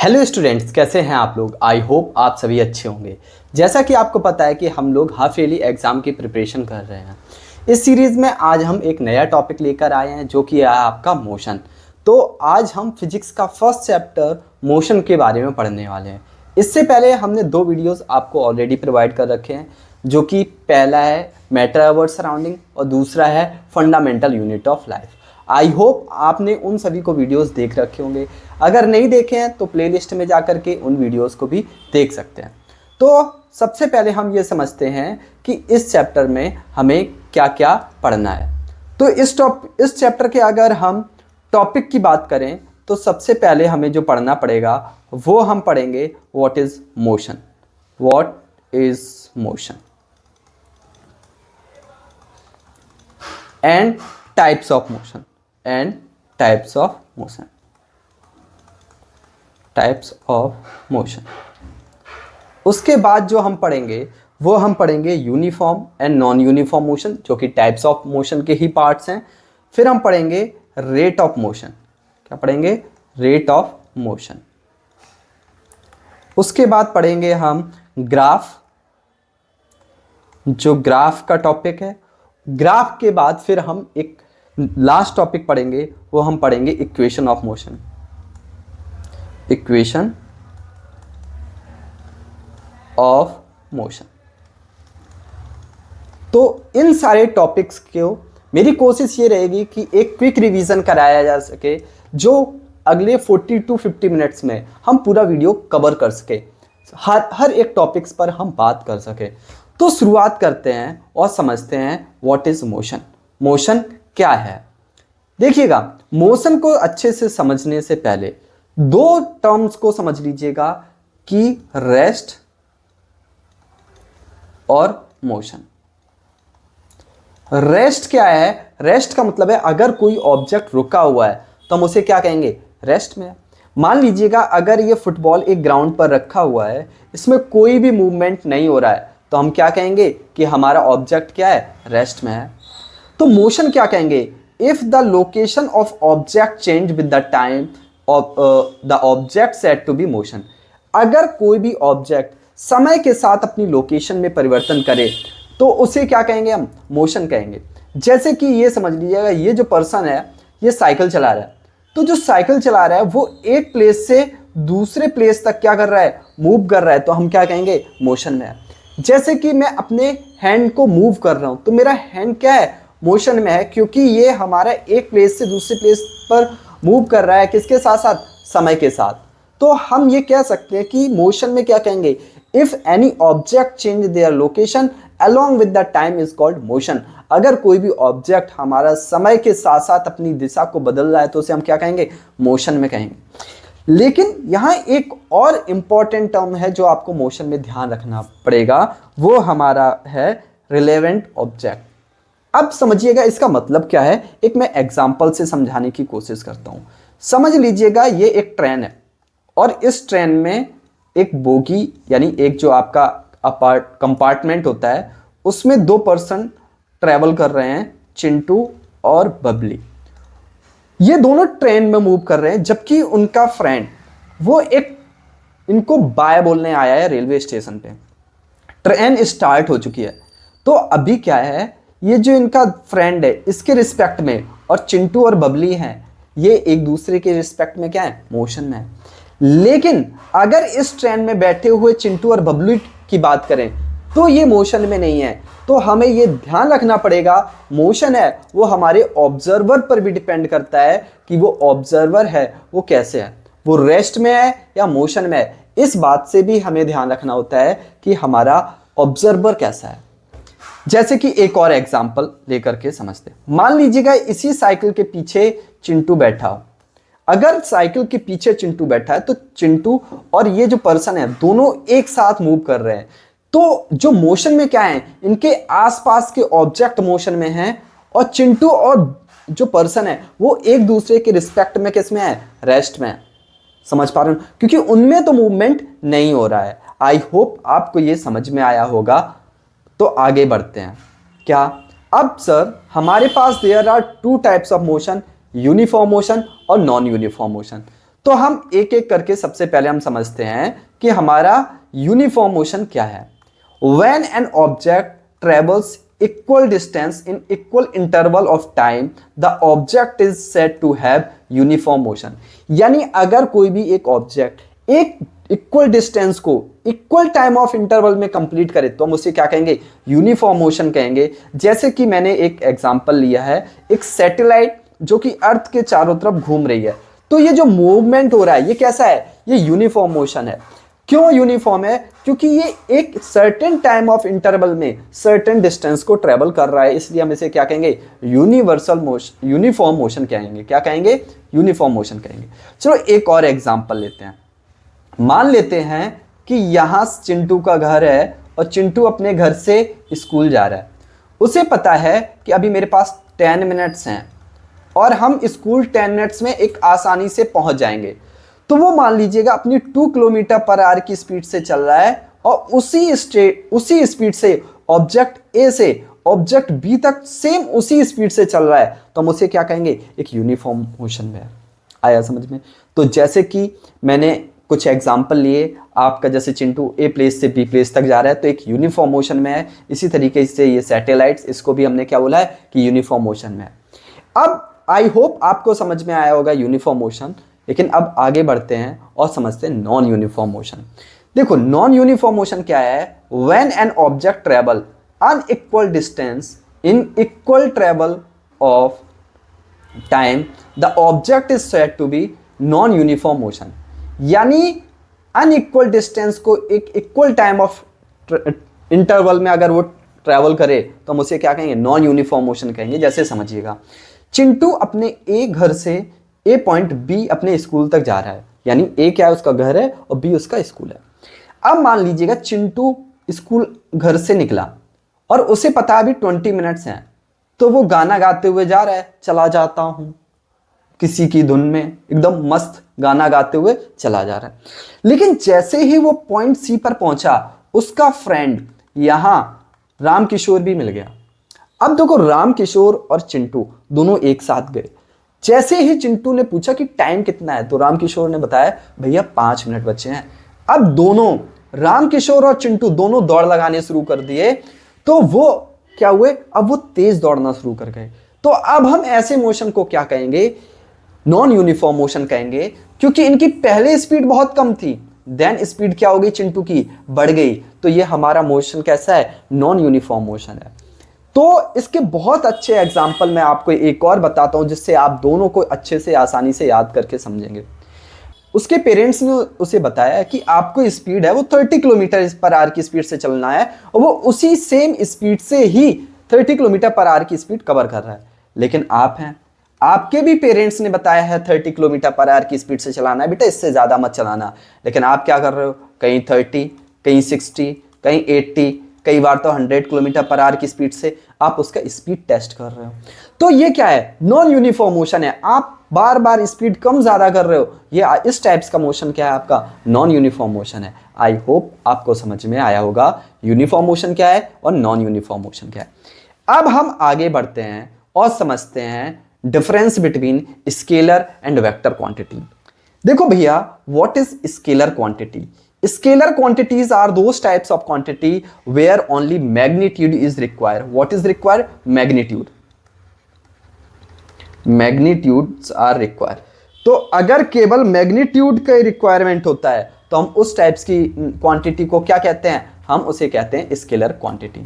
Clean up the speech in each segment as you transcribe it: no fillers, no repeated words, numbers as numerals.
Hello students, कैसे हैं आप लोग। आई होप आप सभी अच्छे होंगे। जैसा कि आपको पता है कि हम लोग हाफ ईयरली एग्ज़ाम की प्रिपरेशन कर रहे हैं। इस सीरीज़ में आज हम एक नया टॉपिक लेकर आए हैं जो कि है आपका मोशन। तो आज हम फिजिक्स का फर्स्ट चैप्टर मोशन के बारे में पढ़ने वाले हैं। इससे पहले हमने दो वीडियोस आपको ऑलरेडी प्रोवाइड कर रखे हैं, जो कि पहला है मैटर अबाउट सराउंडिंग और दूसरा है fundamental unit of life. I hope आपने उन सभी को वीडियोस देख रखे होंगे। अगर नहीं देखे हैं तो प्लेलिस्ट में जाकर के उन वीडियोस को भी देख सकते हैं। तो सबसे पहले हम ये समझते हैं कि इस चैप्टर में हमें क्या क्या पढ़ना है। तो इस चैप्टर के अगर हम टॉपिक की बात करें तो सबसे पहले हमें जो पढ़ना पड़ेगा वो हम पढ़ेंगे what is motion. What is motion and types of motion and types of motion. Types of motion. उसके बाद जो हम पढ़ेंगे वो हम पढ़ेंगे uniform and non uniform motion, जो कि टाइप्स ऑफ मोशन के ही पार्ट्स हैं। फिर हम पढ़ेंगे रेट ऑफ मोशन। क्या पढ़ेंगे? Rate of motion. उसके बाद पढ़ेंगे हम ग्राफ, जो ग्राफ का टॉपिक है। ग्राफ के बाद फिर हम एक लास्ट टॉपिक पढ़ेंगे, वो हम पढ़ेंगे equation of motion. Equation of motion. तो इन सारे टॉपिक्स को मेरी कोशिश ये रहेगी कि एक क्विक रिवीजन कराया जा सके, जो अगले 40 to 50 मिनट्स में हम पूरा वीडियो कवर कर सके, हर एक टॉपिक्स पर हम बात कर सके। तो शुरुआत करते हैं और समझते हैं व्हाट इज मोशन। मोशन क्या है? देखिएगा, मोशन को अच्छे से समझने से पहले दो टर्म्स को समझ लीजिएगा कि रेस्ट और मोशन। रेस्ट क्या है? रेस्ट का मतलब है अगर कोई ऑब्जेक्ट रुका हुआ है तो हम उसे क्या कहेंगे? रेस्ट में। मान लीजिएगा अगर ये फुटबॉल एक ग्राउंड पर रखा हुआ है, इसमें कोई भी मूवमेंट नहीं हो रहा है, तो हम क्या कहेंगे कि हमारा ऑब्जेक्ट क्या है? रेस्ट में है। तो मोशन क्या कहेंगे? If the location of object change with the time of the object said to be motion. अगर कोई भी ऑब्जेक्ट समय के साथ अपनी लोकेशन में परिवर्तन करे तो उसे क्या कहेंगे? हम मोशन कहेंगे। जैसे कि ये समझ लीजिएगा, ये जो पर्सन है ये साइकिल चला रहा है, तो जो साइकिल चला रहा है वो एक प्लेस से दूसरे प्लेस तक क्या कर रहा है? मूव कर रहा है, तो हम क्या कहेंगे? मोशन में है। जैसे कि मैं अपने हैंड को मूव कर रहा हूं तो मेरा हैंड क्या है? मोशन में है, क्योंकि ये हमारा एक प्लेस से दूसरे प्लेस पर मूव कर रहा है। किसके साथ साथ? समय के साथ। तो हम ये कह सकते हैं कि मोशन में क्या कहेंगे? If any object change their location along with the time is called motion। अगर कोई भी ऑब्जेक्ट हमारा समय के साथ साथ अपनी दिशा को बदल रहा है तो उसे हम क्या कहेंगे? मोशन में कहेंगे। लेकिन यहाँ एक और इंपॉर्टेंट टर्म है जो आपको मोशन में ध्यान रखना पड़ेगा, वो हमारा है रिलेवेंट ऑब्जेक्ट। अब समझिएगा इसका मतलब क्या है, एक मैं एग्जाम्पल से समझाने की कोशिश करता हूँ। समझ लीजिएगा ये एक ट्रेन है और इस ट्रेन में एक बोगी यानी एक जो आपका कंपार्टमेंट होता है, उसमें दो पर्सन ट्रेवल कर रहे हैं, चिंटू और बबली। ये दोनों ट्रेन में मूव कर रहे हैं, जबकि उनका फ्रेंड वो एक इनको बाय बोलने आया है रेलवे स्टेशन पे। ट्रेन स्टार्ट हो चुकी है। तो अभी क्या है, ये जो इनका फ्रेंड है इसके रिस्पेक्ट में, और चिंटू और बबली हैं ये एक दूसरे के रिस्पेक्ट में क्या है? मोशन में है। लेकिन अगर इस ट्रेन में बैठे हुए चिंटू और बबली की बात करें तो ये मोशन में नहीं है। तो हमें ये ध्यान रखना पड़ेगा, मोशन है वो हमारे ऑब्जर्वर पर भी डिपेंड करता है कि वो ऑब्जर्वर है वो कैसे है, वो रेस्ट में है या मोशन में है। इस बात से भी हमें ध्यान रखना होता है कि हमारा ऑब्जर्वर कैसा है। जैसे कि एक और एग्जाम्पल लेकर के समझते हैं। मान लीजिएगा इसी साइकिल के पीछे चिंटू बैठा हो। अगर साइकिल के पीछे चिंटू बैठा है तो चिंटू और ये जो पर्सन है दोनों एक साथ मूव कर रहे हैं। तो जो मोशन में क्या है, इनके आसपास के ऑब्जेक्ट मोशन में हैं और चिंटू और जो पर्सन है वो एक दूसरे के रिस्पेक्ट में किस में है? रेस्ट में है। समझ पा रहे हो? क्योंकि उनमें तो मूवमेंट नहीं हो रहा है। आई होप आपको ये समझ में आया होगा। तो आगे बढ़ते हैं। क्या अब सर हमारे पास there are two types of motion, uniform motion और नॉन यूनिफॉर्म मोशन। तो हम एक एक करके सबसे पहले हम समझते हैं कि हमारा यूनिफॉर्म मोशन क्या है। When an object travels equal distance in equal interval of time the object is said to have uniform motion. यानी अगर कोई भी एक ऑब्जेक्ट एक इक्वल डिस्टेंस को इक्वल टाइम ऑफ इंटरवल में कंप्लीट करे तो हम उसे क्या कहेंगे, यूनिफॉर्म मोशन कहेंगे। जैसे कि मैंने एक एग्जांपल लिया है, एक सैटेलाइट जो कि अर्थ के चारों तरफ घूम रही है, तो ये जो मूवमेंट हो रहा है ये कैसा है, ये यूनिफॉर्म मोशन है। क्यों यूनिफॉर्म है, क्योंकि ये एक सर्टेन टाइम ऑफ इंटरवल में सर्टेन डिस्टेंस को ट्रेवल कर रहा है, इसलिए हम इसे क्या कहेंगे, यूनिवर्सल मोशन, यूनिफॉर्म मोशन कहेंगे। क्या कहेंगे, यूनिफॉर्म मोशन कहेंगे। चलो एक और एग्जांपल लेते हैं। मान लेते हैं कि यहां चिंटू का घर है और चिंटू अपने घर से स्कूल जा रहा है। उसे पता है कि अभी मेरे पास 10 मिनट्स हैं और हम स्कूल 10 मिनट्स में एक आसानी से पहुंच जाएंगे। तो वो मान लीजिएगा अपनी 2 किलोमीटर पर आवर की स्पीड से चल रहा है और उसी स्पीड से ऑब्जेक्ट ए से ऑब्जेक्ट बी तक सेम उसी स्पीड से चल रहा है, तो हम उसे क्या कहेंगे, एक यूनिफॉर्म मोशन में। आया समझ में। तो जैसे कि मैंने कुछ एग्जाम्पल लिए, आपका जैसे चिंटू ए प्लेस से बी प्लेस तक जा रहा है तो एक यूनिफॉर्म मोशन में है। इसी तरीके से ये सैटेलाइट्स, इसको भी हमने क्या बोला है कि यूनिफॉर्म मोशन में है। अब आई होप आपको समझ में आया होगा यूनिफॉर्म मोशन। लेकिन अब आगे बढ़ते हैं और समझते हैं नॉन यूनिफॉर्म मोशन। देखो नॉन यूनिफॉर्म मोशन क्या है, when an object travel unequal distance in equal travel of time the object is said to be non uniform motion. यानी अनइक्वल डिस्टेंस को एक इक्वल टाइम ऑफ इंटरवल में अगर वो travel करे तो हम उसे क्या कहेंगे, नॉन यूनिफॉर्म मोशन कहेंगे। जैसे समझिएगा, चिंटू अपने ए घर से ए पॉइंट बी अपने स्कूल तक जा रहा है, यानी ए क्या है, उसका घर है और बी उसका स्कूल है। अब मान लीजिएगा चिंटू स्कूल घर से निकला और उसे पता अभी 20 मिनट्स हैं, तो वो गाना गाते हुए जा रहा है, चला जाता हूं किसी की धुन में, एकदम मस्त गाना गाते हुए चला जा रहा है। लेकिन जैसे ही वो पॉइंट सी पर पहुंचा, उसका फ्रेंड यहां रामकिशोर भी मिल गया। अब देखो रामकिशोर और चिंटू दोनों एक साथ गए। जैसे ही चिंटू ने पूछा कि टाइम कितना है, तो रामकिशोर ने बताया भैया 5 मिनट बचे हैं। अब दोनों रामकिशोर और चिंटू दोनों दौड़ लगाने शुरू कर दिए, तो वो क्या हुए, अब वो तेज दौड़ना शुरू कर गए। तो अब हम ऐसे मोशन को क्या कहेंगे, नॉन यूनिफॉर्म मोशन कहेंगे, क्योंकि इनकी पहले स्पीड बहुत कम थी, देन स्पीड क्या हो गई चिंटू की, बढ़ गई। तो ये हमारा मोशन कैसा है, नॉन यूनिफॉर्म मोशन है। तो इसके बहुत अच्छे एग्जाम्पल मैं आपको एक और बताता हूं, जिससे आप दोनों को अच्छे से आसानी से याद करके समझेंगे। उसके पेरेंट्स ने उसे बताया कि आपको स्पीड है वो 30 किलोमीटर पर आवर की स्पीड से चलना है, और वो उसी सेम स्पीड से ही 30 किलोमीटर पर आवर की स्पीड कवर कर रहा है। लेकिन आप हैं, आपके भी पेरेंट्स ने बताया है 30 किलोमीटर पर आवर की स्पीड से चलाना है, बेटा इससे ज़्यादा मत चलाना। लेकिन आप क्या कर रहे हो, कहीं 30, कहीं 60, कहीं 80, कई बार तो 100 किलोमीटर पर आवर की स्पीड से आप उसका स्पीड टेस्ट कर रहे हो। तो ये क्या है, नॉन यूनिफॉर्म मोशन है। आप बार बार स्पीड कम ज़्यादा कर रहे हो, ये इस टाइप्स का मोशन क्या है आपका, नॉन यूनिफॉर्म मोशन है। आई होप आपको समझ में आया होगा यूनिफॉर्म मोशन क्या है और नॉन यूनिफॉर्म मोशन क्या है। अब हम आगे बढ़ते हैं और समझते हैं difference between scalar and vector quantity. देखो भैया, what is scalar quantity? Scalar quantities are those types of quantity where only magnitude is required. What is required? Magnitude. Magnitudes are required. तो अगर केवल मैग्नीट्यूड का रिक्वायरमेंट होता है तो हम उस टाइप्स की क्वांटिटी को क्या कहते हैं, हम उसे कहते हैं स्केलर क्वांटिटी।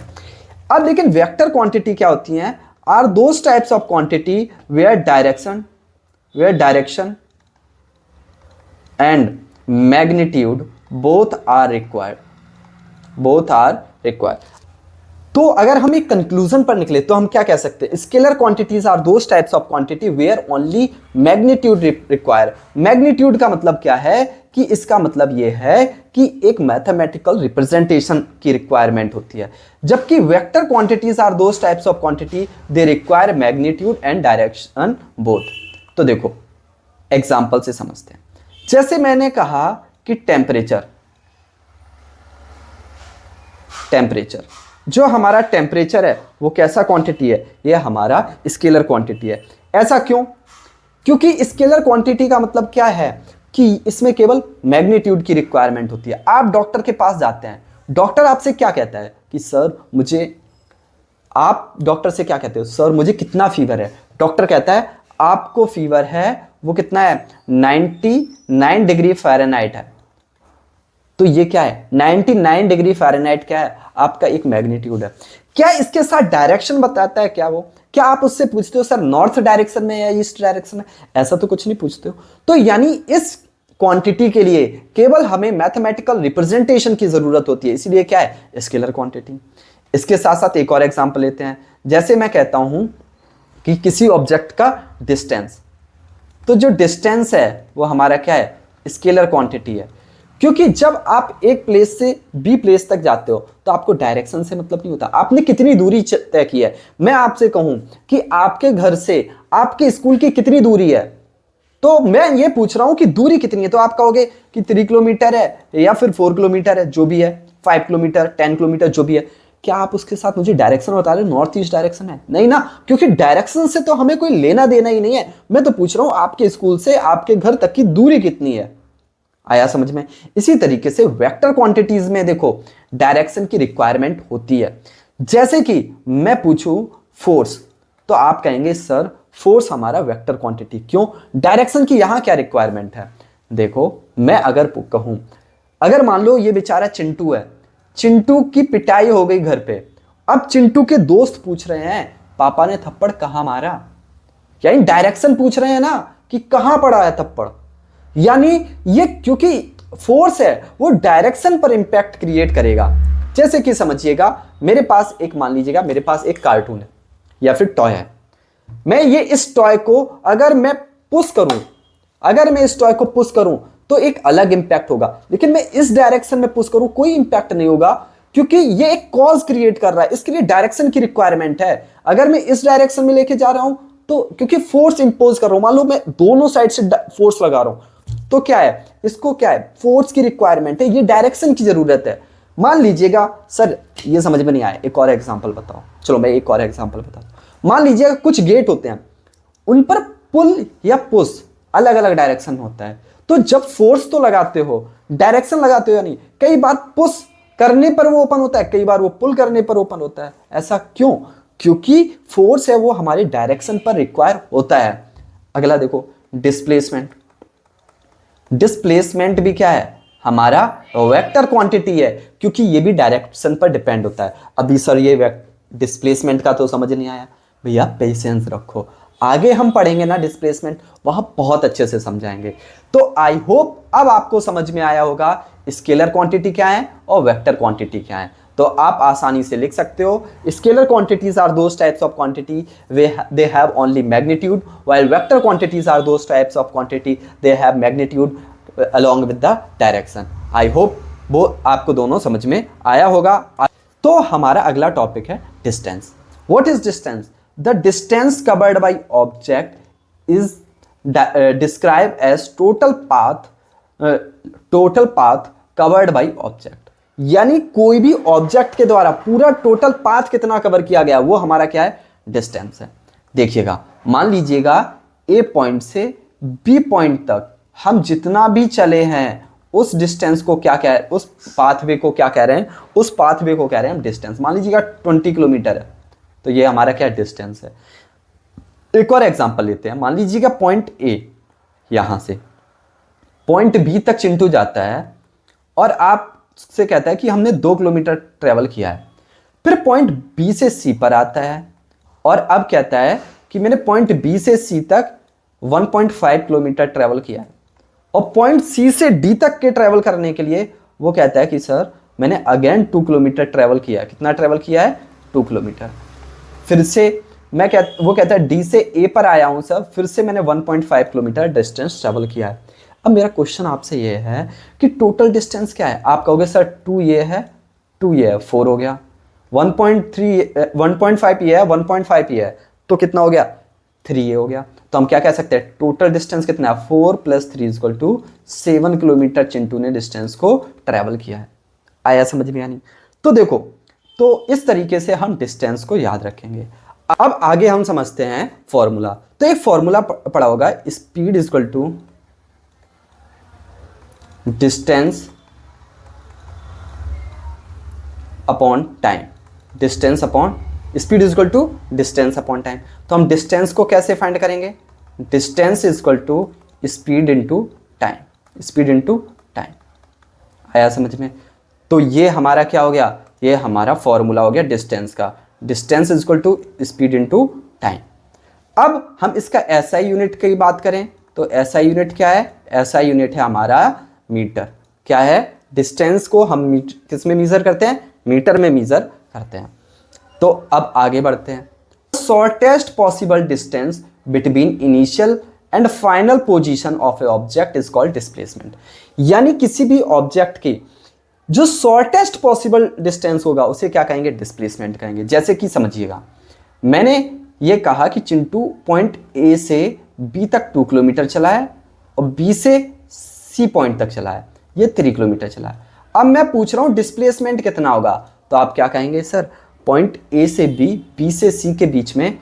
अब लेकिन वेक्टर क्वांटिटी क्या होती हैं, are those types of quantity where direction and magnitude both are required। तो अगर हम एक कंक्लूजन पर निकले तो हम क्या कह सकते हैं, scalar quantities are those types of quantity where only magnitude require. Magnitude का मतलब क्या है कि इसका मतलब यह है कि एक मैथमेटिकल रिप्रेजेंटेशन की रिक्वायरमेंट होती है, जबकि vector quantities are those types of quantity they require magnitude and direction both. तो देखो एग्जाम्पल से समझते हैं। जैसे मैंने कहा कि टेम्परेचर, जो हमारा टेम्परेचर है वो कैसा क्वांटिटी है, ये हमारा स्केलर क्वांटिटी है। ऐसा क्यों? क्योंकि स्केलर क्वांटिटी का मतलब क्या है, कि इसमें केवल मैग्नीट्यूड की रिक्वायरमेंट होती है। आप डॉक्टर के पास जाते हैं, डॉक्टर आपसे क्या कहता है कि सर मुझे, आप डॉक्टर से क्या कहते हो, सर मुझे कितना फीवर है। डॉक्टर कहता है आपको फीवर है वो कितना है, 99 डिग्री फ़ारेनहाइट है। तो ये क्या है, 99 डिग्री फ़ारेनहाइट क्या है, आपका एक मैग्नीट्यूड है। क्या इसके साथ डायरेक्शन बताता है क्या वो, क्या आप उससे पूछते हो सर नॉर्थ डायरेक्शन में या ईस्ट डायरेक्शन में, ऐसा तो कुछ नहीं पूछते हो। तो यानी इस क्वांटिटी के लिए केवल हमें मैथमेटिकल रिप्रेजेंटेशन की जरूरत होती है, इसलिए क्या है स्केलर क्वांटिटी। इसके साथ साथ एक और एग्जांपल लेते हैं। जैसे मैं कहता हूं कि किसी ऑब्जेक्ट का डिस्टेंस, तो जो डिस्टेंस है वो हमारा क्या है, स्केलर क्वांटिटी है। क्योंकि जब आप एक प्लेस से बी प्लेस तक जाते हो तो आपको डायरेक्शन से मतलब नहीं होता, आपने कितनी दूरी तय की है। मैं आपसे कहूं कि आपके घर से आपके स्कूल की कितनी दूरी है, तो मैं ये पूछ रहा हूं कि दूरी कितनी है, तो आप कहोगे कि 3 किलोमीटर है या फिर 4 किलोमीटर है, जो भी है, 5 किलोमीटर, 10 किलोमीटर, जो भी है। क्या आप उसके साथ मुझे डायरेक्शन बता रहे हो नॉर्थ ईस्ट डायरेक्शन है, नहीं ना, क्योंकि डायरेक्शन से तो हमें कोई लेना देना ही नहीं है। मैं तो पूछ रहा हूं आपके स्कूल से आपके घर तक की दूरी कितनी है। आया समझ में। इसी तरीके से वेक्टर क्वांटिटीज में देखो डायरेक्शन की रिक्वायरमेंट होती है। जैसे कि मैं पूछूं फोर्स, तो आप कहेंगे सर फोर्स हमारा वेक्टर क्वांटिटी, क्यों, डायरेक्शन की यहां क्या रिक्वायरमेंट है। देखो मैं अगर कहूं, अगर मान लो ये बेचारा चिंटू है, चिंटू की पिटाई हो गई घर पे, अब चिंटू के दोस्त पूछ रहे हैं पापा ने थप्पड़ कहां मारा, यानी डायरेक्शन पूछ रहे हैं ना कि कहां पड़ा है थप्पड़। यानी ये क्योंकि फोर्स है वो डायरेक्शन पर इंपैक्ट क्रिएट करेगा। जैसे कि समझिएगा मेरे पास एक, मान लीजिएगा मेरे पास एक कार्टून है या फिर टॉय है, मैं ये इस टॉय को अगर मैं पुश करूं, अगर मैं इस टॉय को पुश करूं तो एक अलग इंपैक्ट होगा, लेकिन मैं इस डायरेक्शन में पुश करूं कोई इंपैक्ट नहीं होगा, क्योंकि ये एक कॉज क्रिएट कर रहा है, इसके लिए डायरेक्शन की रिक्वायरमेंट है। अगर मैं इस डायरेक्शन में लेके जा रहा हूं तो क्योंकि फोर्स इंपोज कर रहा हूं, मान लो मैं दोनों साइड से फोर्स लगा रहा हूं, तो क्या है, इसको क्या है, फोर्स की रिक्वायरमेंट है, ये डायरेक्शन की जरूरत है। मान लीजिएगा सर ये समझ में नहीं आया, एक और एग्जांपल बताओ, चलो मैं एक और एग्जांपल बताता हूं। मान लीजिएगा कुछ गेट होते हैं, उन पर पुल या पुश अलग अलग डायरेक्शन होता है, तो जब फोर्स तो लगाते हो, डायरेक्शन लगाते हो या नहीं, कई बार पुश करने पर वो ओपन होता है, कई बार वो पुल करने पर ओपन होता है। ऐसा क्यों, क्योंकि फोर्स है वो हमारे डायरेक्शन पर रिक्वायर होता है। अगला देखो डिस्प्लेसमेंट, डिस्प्लेसमेंट भी क्या है, हमारा वेक्टर क्वांटिटी है, क्योंकि ये भी डायरेक्शन पर डिपेंड होता है। अभी सर ये डिस्प्लेसमेंट का तो समझ नहीं आया, भैया पेशेंस रखो, आगे हम पढ़ेंगे ना डिस्प्लेसमेंट, वहां बहुत अच्छे से समझाएंगे। तो आई होप अब आपको समझ में आया होगा स्केलर क्वांटिटी क्या है और वेक्टर क्वांटिटी क्या है। तो आप आसानी से लिख सकते हो scalar quantities are those types of quantity they have only magnitude, while vector quantities are those types of quantity they have magnitude along with the direction। I hope वो आपको दोनों समझ में आया होगा। तो हमारा अगला टॉपिक है distance. What is distance, the distance covered by object is describe as total path covered by object. यानी कोई भी ऑब्जेक्ट के द्वारा पूरा टोटल पाथ कितना कवर किया गया वो हमारा क्या है, डिस्टेंस है। देखिएगा मान लीजिएगा ए पॉइंट से बी पॉइंट तक हम जितना भी चले हैं उस डिस्टेंस को क्या कह, उस पाथवे को क्या कह रहे हैं, उस पाथवे को कह रहे हैं हम डिस्टेंस। मान लीजिएगा 20 किलोमीटर है, तो ये हमारा क्या डिस्टेंस है। एक और एग्जांपल लेते हैं, मान लीजिएगा पॉइंट ए, यहां से पॉइंट बी तक चिंटू जाता है और आपसे कहता है कि हमने 2 किलोमीटर ट्रेवल किया है। फिर पॉइंट बी से सी पर आता है और अब कहता है कि मैंने पॉइंट बी से सी तक 1.5 किलोमीटर ट्रेवल किया है, और पॉइंट सी से डी तक के ट्रेवल करने के लिए वो कहता है कि सर मैंने अगेन 2 किलोमीटर ट्रेवल किया है। कितना ट्रेवल किया है, 2 किलोमीटर। फिर से वो कहता है डी से ए पर आया हूं सर, फिर से मैंने 1.5 किलोमीटर डिस्टेंस ट्रेवल किया है। अब मेरा क्वेश्चन आपसे ये है कि टोटल डिस्टेंस क्या है। आप कहोगे सर 2 ये है, 2 ये है, 4 हो गया, 1.5 ये है, 1.5 ये है, तो कितना हो गया, 3 ये हो गया। तो हम क्या कह सकते हैं, टोटल डिस्टेंस कितना है, 4 + 3 = 7 किलोमीटर चिंटू ने डिस्टेंस को ट्रेवल किया है। आया समझ में या नहीं। तो देखो, तो इस तरीके से हम डिस्टेंस को याद रखेंगे। अब आगे हम समझते हैं फॉर्मूला। तो एक फॉर्मूला पढ़ा होगा, speed = distance upon time, distance upon speed is equal to distance upon time. तो हम डिस्टेंस को कैसे फाइंड करेंगे, distance is equal to speed into time, speed into time. आया समझ में? तो ये हमारा क्या हो गया, ये हमारा फॉर्मूला हो गया डिस्टेंस का, distance is equal to speed into time. अब हम इसका एसआई यूनिट की बात करें तो एसआई यूनिट क्या है, एसआई यूनिट है हमारा मीटर। क्या है, डिस्टेंस को हम किस में मीजर करते हैं, मीटर में मीजर करते हैं। तो अब आगे बढ़ते हैं। Shortest possible distance between initial and final position of A object is called displacement. यानी किसी भी ऑब्जेक्ट की जो शॉर्टेस्ट पॉसिबल डिस्टेंस होगा उसे क्या कहेंगे, डिस्प्लेसमेंट कहेंगे। जैसे कि समझिएगा, मैंने ये कहा कि चिंटू पॉइंट ए से बी तक 2 किलोमीटर चला है और बी से सी पॉइंट तक चला है, ये 3 किलोमीटर चला है। अब मैं पूछ रहा हूं डिस्प्लेसमेंट कितना होगा, तो आप क्या कहेंगे, सर पॉइंट ए से बी, बी से सी के बीच में,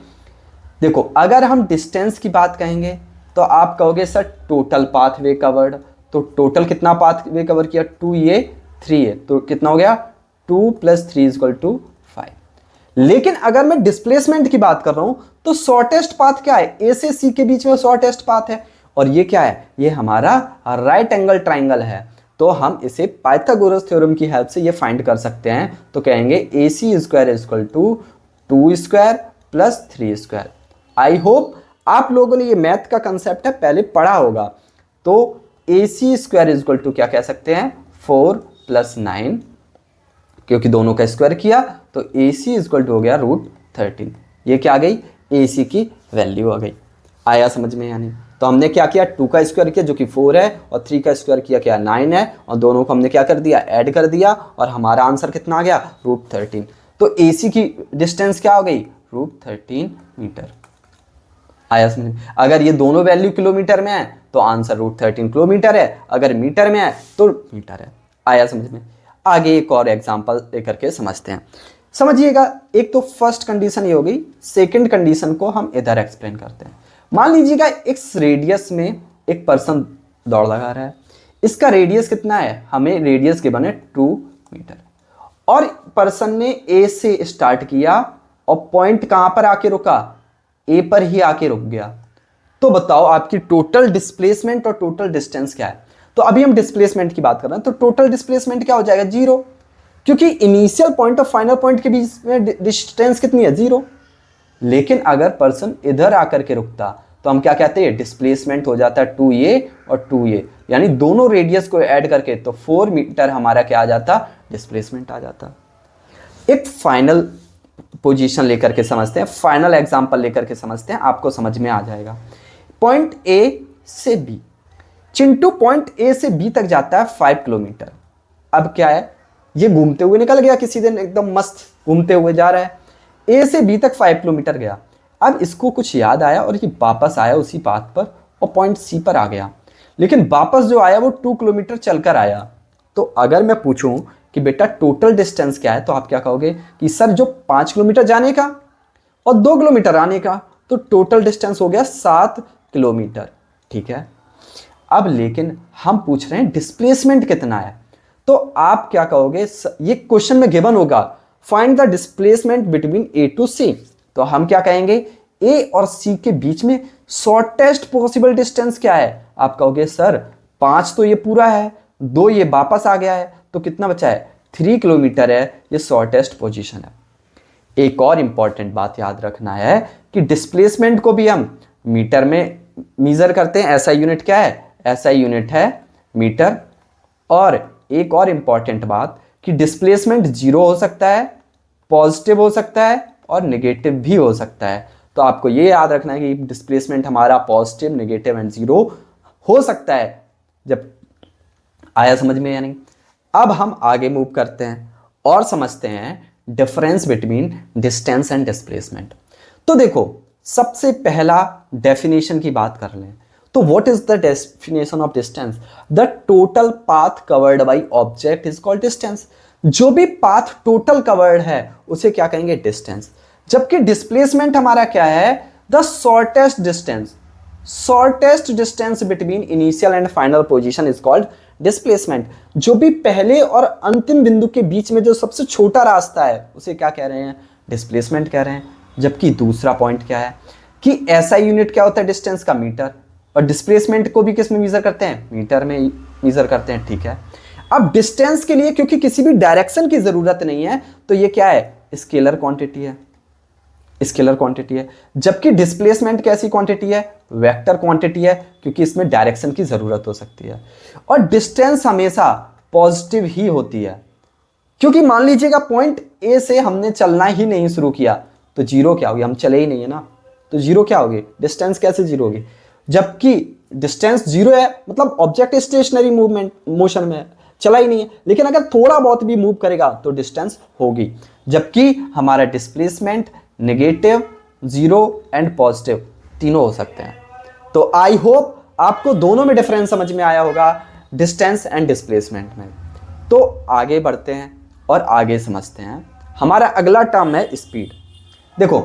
देखो अगर हम डिस्टेंस की बात कहेंगे तो आप कहोगे सर टोटल पाथ वे कवर्ड। तो टोटल कितना पाथ वे कवर किया, 2a 3a, तो कितना हो गया 2 + 3 = 5। लेकिन अगर मैं डिस्प्लेसमेंट की बात कर रहा हूं तो शॉर्टेस्ट पाथ क्या है, ए से सी के बीच में शॉर्टेस्ट पाथ है, और ये क्या है, ये हमारा राइट एंगल ट्राइंगल है। तो हम इसे पाइथागोरस थ्योरम की हेल्प से ये फाइंड कर सकते हैं। तो कहेंगे AC² = 2² + 3²। आई होप आप लोगों ने ये मैथ का कंसेप्ट है पहले पढ़ा होगा। तो AC² = क्या कह सकते हैं, 4 + 9, क्योंकि दोनों का स्क्वायर किया तो AC = हो गया √13। ये क्या आ गई, AC की वैल्यू आ गई। आया समझ में यानी? तो हमने क्या किया, 2 का स्क्वायर किया जो कि 4 है, और 3 का स्क्वायर किया क्या 9 है, और दोनों को हमने क्या कर दिया, ऐड कर दिया, और हमारा आंसर कितना आ गया, √13। तो AC की डिस्टेंस क्या हो गई, √13 मीटर। आया समझ में? अगर ये दोनों वैल्यू किलोमीटर में है तो आंसर √13 किलोमीटर है, अगर मीटर में है तो मीटर है। आया समझ में? आगे एक और एग्जाम्पल लेकर के समझते हैं। समझिएगा, एक तो फर्स्ट कंडीशन ये हो गई, सेकेंड कंडीशन को हम इधर एक्सप्लेन करते हैं। मान लीजिएगा इस रेडियस में एक पर्सन दौड़ लगा रहा है, इसका रेडियस कितना है, हमें रेडियस गिवन है 2 मीटर, और पर्सन ने ए से स्टार्ट किया और पॉइंट कहां पर आके रुका, ए पर ही आके रुक गया। तो बताओ आपकी टोटल डिस्प्लेसमेंट और टोटल डिस्टेंस क्या है। तो अभी हम डिस्प्लेसमेंट की बात कर रहे हैं, तो टोटल डिस्प्लेसमेंट क्या हो जाएगा, 0, क्योंकि इनिशियल पॉइंट और फाइनल पॉइंट के बीच में डिस्टेंस कितनी है, 0। लेकिन अगर पर्सन इधर आकर के रुकता तो हम क्या कहते हैं, डिस्प्लेसमेंट हो जाता है 2a और 2a, यानी दोनों रेडियस को ऐड करके तो 4 मीटर हमारा क्या आ जाता, डिस्प्लेसमेंट आ जाता। एक फाइनल पोजीशन लेकर के समझते हैं, फाइनल एग्जांपल लेकर के समझते हैं, आपको समझ में आ जाएगा। पॉइंट ए से बी, चिंटू पॉइंट ए से बी तक जाता है 5 किलोमीटर। अब क्या है, ये घूमते हुए निकल गया, किसी दिन एकदम मस्त घूमते हुए जा रहा है, ए से बी तक 5 किलोमीटर गया। अब इसको कुछ याद आया और ये वापस आया उसी पाथ पर और पॉइंट सी पर आ गया, लेकिन वापस जो आया वो 2 किलोमीटर चलकर आया। तो अगर मैं पूछूं कि बेटा टोटल डिस्टेंस क्या है, तो आप क्या कहोगे कि सर जो 5 किलोमीटर जाने का और 2 किलोमीटर आने का, तो टोटल डिस्टेंस हो गया 7 किलोमीटर। ठीक है, अब लेकिन हम पूछ रहे हैं डिस्प्लेसमेंट कितना है, तो आप क्या कहोगे, ये क्वेश्चन में गिवन होगा find the displacement between A to C. तो हम क्या कहेंगे, ए और सी के बीच में शॉर्टेस्ट पॉसिबल डिस्टेंस क्या है, आप कहोगे सर 5 तो ये पूरा है, 2 ये वापस आ गया है, तो कितना बचा है, 3 किलोमीटर है, ये शॉर्टेस्ट पोजीशन है। एक और इंपॉर्टेंट बात याद रखना है कि डिस्प्लेसमेंट को भी हम मीटर में मीजर करते हैं। ऐसा यूनिट क्या है, ऐसा यूनिट है मीटर। और एक और इंपॉर्टेंट बात कि डिस्प्लेसमेंट 0 हो सकता है, पॉजिटिव हो सकता है और नेगेटिव भी हो सकता है। तो आपको ये याद रखना है कि डिस्प्लेसमेंट हमारा पॉजिटिव, नेगेटिव एंड 0 हो सकता है। जब आया समझ में या नहीं? अब हम आगे मूव करते हैं और समझते हैं difference between distance and displacement. तो देखो, सबसे पहला डेफिनेशन की बात कर लें तो what is the definition of distance, the total path covered by object is called distance. जो भी पाथ टोटल कवर्ड है उसे क्या कहेंगे, डिस्टेंस। जबकि डिस्प्लेसमेंट हमारा क्या है, the shortest distance, shortest distance between initial and final position is called displacement. जो भी पहले और अंतिम बिंदु के बीच में जो सबसे छोटा रास्ता है उसे क्या कह रहे हैं, डिस्प्लेसमेंट कह रहे हैं। जबकि दूसरा पॉइंट क्या है कि एसआई यूनिट क्या होता है डिस्टेंस का, मीटर, और डिस्प्लेसमेंट को भी किस में मेजर करते हैं, मीटर में मेजर करते हैं, ठीक है। अब डिस्टेंस के लिए क्योंकि किसी भी डायरेक्शन की जरूरत नहीं है तो ये क्या है, स्केलर क्वांटिटी है, स्केलर क्वांटिटी है। जबकि डिस्प्लेसमेंट कैसी क्वांटिटी है, वेक्टर क्वांटिटी है, क्योंकि इसमें डायरेक्शन की जरूरत हो सकती है। और डिस्टेंस हमेशा पॉजिटिव ही होती है, क्योंकि मान लीजिएगा पॉइंट ए से हमने चलना ही नहीं शुरू किया तो जीरो क्या होगी, हम चले ही नहीं है ना, तो जीरो क्या होगी, डिस्टेंस कैसे जीरो होगी। जबकि डिस्टेंस जीरो है मतलब ऑब्जेक्ट स्टेशनरी मूवमेंट मोशन में चला ही नहीं है, लेकिन अगर थोड़ा बहुत भी मूव करेगा तो डिस्टेंस होगी। जबकि हमारा displacement negative, zero and positive तीनों हो सकते हैं। तो आई होप आपको दोनों में डिफरेंस समझ में आया होगा, डिस्टेंस एंड डिस्प्लेसमेंट में। तो आगे बढ़ते हैं और आगे समझते हैं। हमारा अगला टर्म है स्पीड। देखो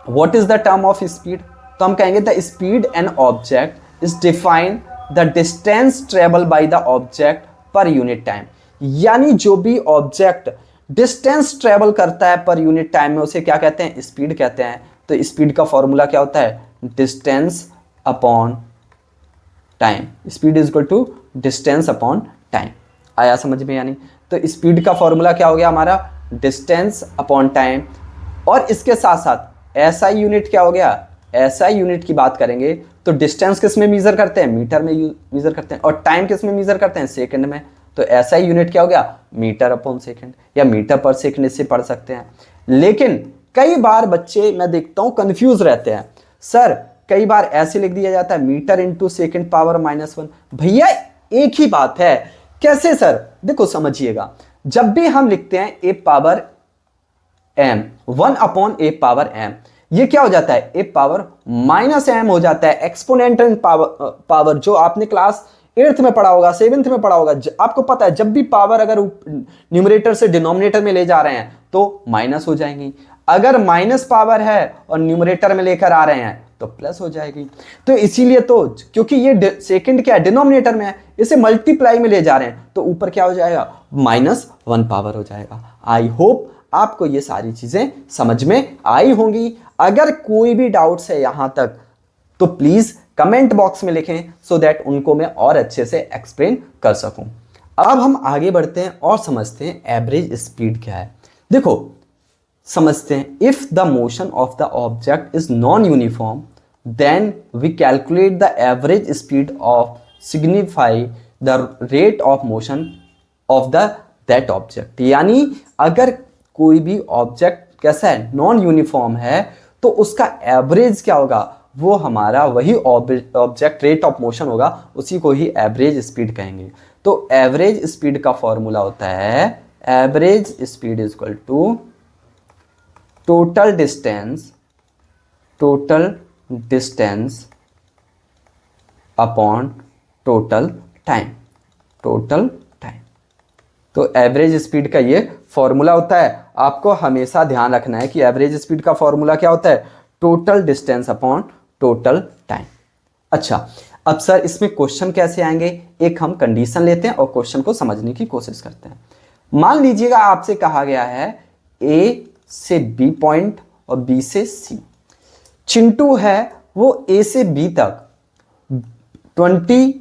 what is the term of speed, तो हम कहेंगे the speed an object is define the distance travel by the object per unit time. यानी जो भी ऑब्जेक्ट डिस्टेंस ट्रेवल करता है पर यूनिट टाइम में उसे क्या कहते हैं, स्पीड कहते हैं। तो स्पीड का फॉर्मूला क्या होता है, distance upon time. Speed is equal to distance upon time. आया समझ में यानी, तो स्पीड का फॉर्मूला क्या हो गया हमारा, डिस्टेंस अपॉन टाइम। और इसके साथ साथ एसआई यूनिट क्या हो गया, एसआई यूनिट की बात करेंगे तो डिस्टेंस किस में मेजर करते हैं, मीटर में मेजर करते हैं, और टाइम किस में मेजर करते हैं, सेकंड में। तो एसआई यूनिट क्या हो गया, मीटर अपॉन सेकंड या मीटर पर सेकंड, इससे पढ़ सकते हैं। लेकिन कई बार बच्चे मैं देखता हूं कंफ्यूज रहते हैं, सर कई बार ऐसे लिख दिया जाता है मीटर इंटू सेकेंड पावर -1। भैया एक ही बात है, कैसे सर, देखो समझिएगा, जब भी हम लिखते हैं ए पावर m, 1 अपॉन ए पावर m, ये क्या हो जाता है, ए पावर -m हो जाता है। एक्सपोनेंशियल पावर जो आपने क्लास 8th में पढ़ा होगा, 7th में पढ़ा होगा, आपको पता है जब भी पावर अगर न्यूमरेटर से डिनोमिनेटर में ले जा रहे हैं तो माइनस हो जाएंगी, अगर माइनस पावर है और न्यूमरेटर में लेकर आ रहे हैं तो प्लस हो जाएगी। तो इसीलिए तो क्योंकि ये सेकंड क्या है, डिनोमिनेटर में है, इसे मल्टीप्लाई में ले जा रहे हैं तो ऊपर क्या हो जाएगा, -1 पावर हो जाएगा। आई होप आपको ये सारी चीजें समझ में आई होंगी। अगर कोई भी डाउट्स है यहां तक तो प्लीज कमेंट बॉक्स में लिखें सो दैट उनको मैं और अच्छे से एक्सप्लेन कर सकूं। अब हम आगे बढ़ते हैं और समझते हैं एवरेज स्पीड क्या है। देखो समझते हैं, if the motion of the object is non uniform then we calculate the average speed of signify the rate of motion of the that object. यानी अगर कोई भी ऑब्जेक्ट कैसा है, नॉन यूनिफॉर्म है, तो उसका एवरेज क्या होगा, वो हमारा वही ऑब्जेक्ट रेट ऑफ मोशन होगा, उसी को ही एवरेज स्पीड कहेंगे। तो एवरेज स्पीड का फॉर्मूला होता है, average speed is equal to total distance upon total time, total time. तो एवरेज स्पीड का ये फॉर्मूला होता है। आपको हमेशा ध्यान रखना है कि एवरेज स्पीड का फॉर्मूला क्या होता है, total distance upon total time. अच्छा, अब सर इसमें क्वेश्चन कैसे आएंगे, एक हम कंडीशन लेते हैं और क्वेश्चन को समझने की कोशिश करते हैं। मान लीजिएगा आपसे कहा गया है ए से बी पॉइंट और बी से सी। चिंटू है वो ए से बी तक 20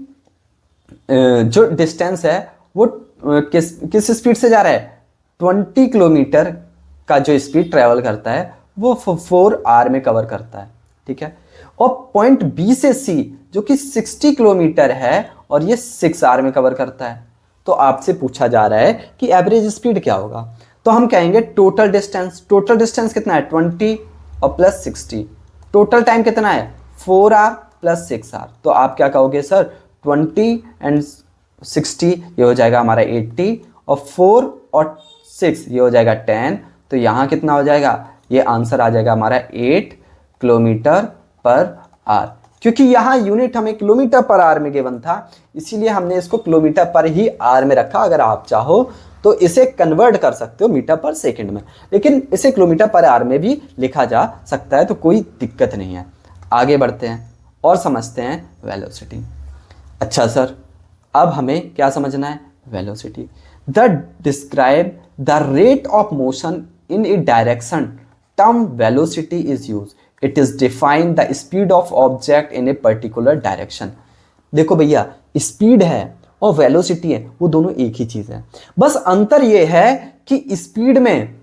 जो डिस्टेंस है वो किस स्पीड से जा रहा है, 20 किलोमीटर का जो स्पीड ट्रेवल करता है वो 4 आवर में कवर करता है, ठीक है। और पॉइंट बी से सी जो कि 60 किलोमीटर है और ये 6 आवर में कवर करता है। तो आपसे पूछा जा रहा है कि एवरेज स्पीड क्या होगा, तो हम कहेंगे टोटल डिस्टेंस कितना है 20 और प्लस 60, टोटल टाइम कितना है 4 आवर प्लस 6 आवर। तो आप क्या कहोगे सर 20 एंड 60 ये हो जाएगा हमारा 80 और 4 और 6 ये हो जाएगा 10। तो यहाँ कितना हो जाएगा, ये आंसर आ जाएगा हमारा 8 किलोमीटर पर आवर। क्योंकि यहाँ यूनिट हमें किलोमीटर पर आवर में गिवन था, इसीलिए हमने इसको किलोमीटर पर ही आवर में रखा। अगर आप चाहो तो इसे कन्वर्ट कर सकते हो मीटर पर सेकंड में, लेकिन इसे किलोमीटर पर आवर में भी लिखा जा सकता है, तो कोई दिक्कत नहीं है। आगे बढ़ते हैं और समझते हैं वेलोसिटी। अच्छा सर, अब हमें क्या समझना है, velocity. The describe the rate of motion in A direction, term velocity is use, it is define the speed of object in a particular direction. देखो भैया, स्पीड है और वेलोसिटी है, वो दोनों एक ही चीज है, बस अंतर ये है कि स्पीड में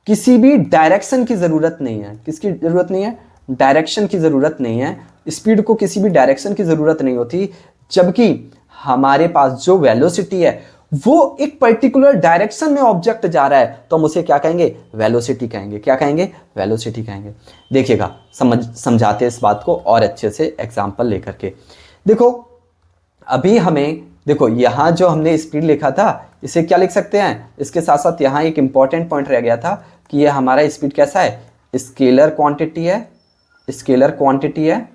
किसी भी डायरेक्शन की जरूरत नहीं है। किसकी जरूरत नहीं है, डायरेक्शन की जरूरत नहीं है। स्पीड को किसी भी डायरेक्शन की जरूरत नहीं होती, जबकि हमारे पास जो वेलोसिटी है वो एक पर्टिकुलर डायरेक्शन में ऑब्जेक्ट जा रहा है, तो हम उसे क्या कहेंगे, वेलोसिटी कहेंगे। क्या कहेंगे, वेलोसिटी कहेंगे। देखिएगा, समझाते इस बात को और अच्छे से एग्जांपल लेकर के। देखो अभी हमें, देखो यहाँ जो हमने स्पीड लिखा था, इसे क्या लिख सकते हैं, इसके साथ साथ यहाँ एक इंपॉर्टेंट पॉइंट रह गया था कि ये हमारा स्पीड कैसा है, स्केलर क्वांटिटी है, स्केलर क्वांटिटी है।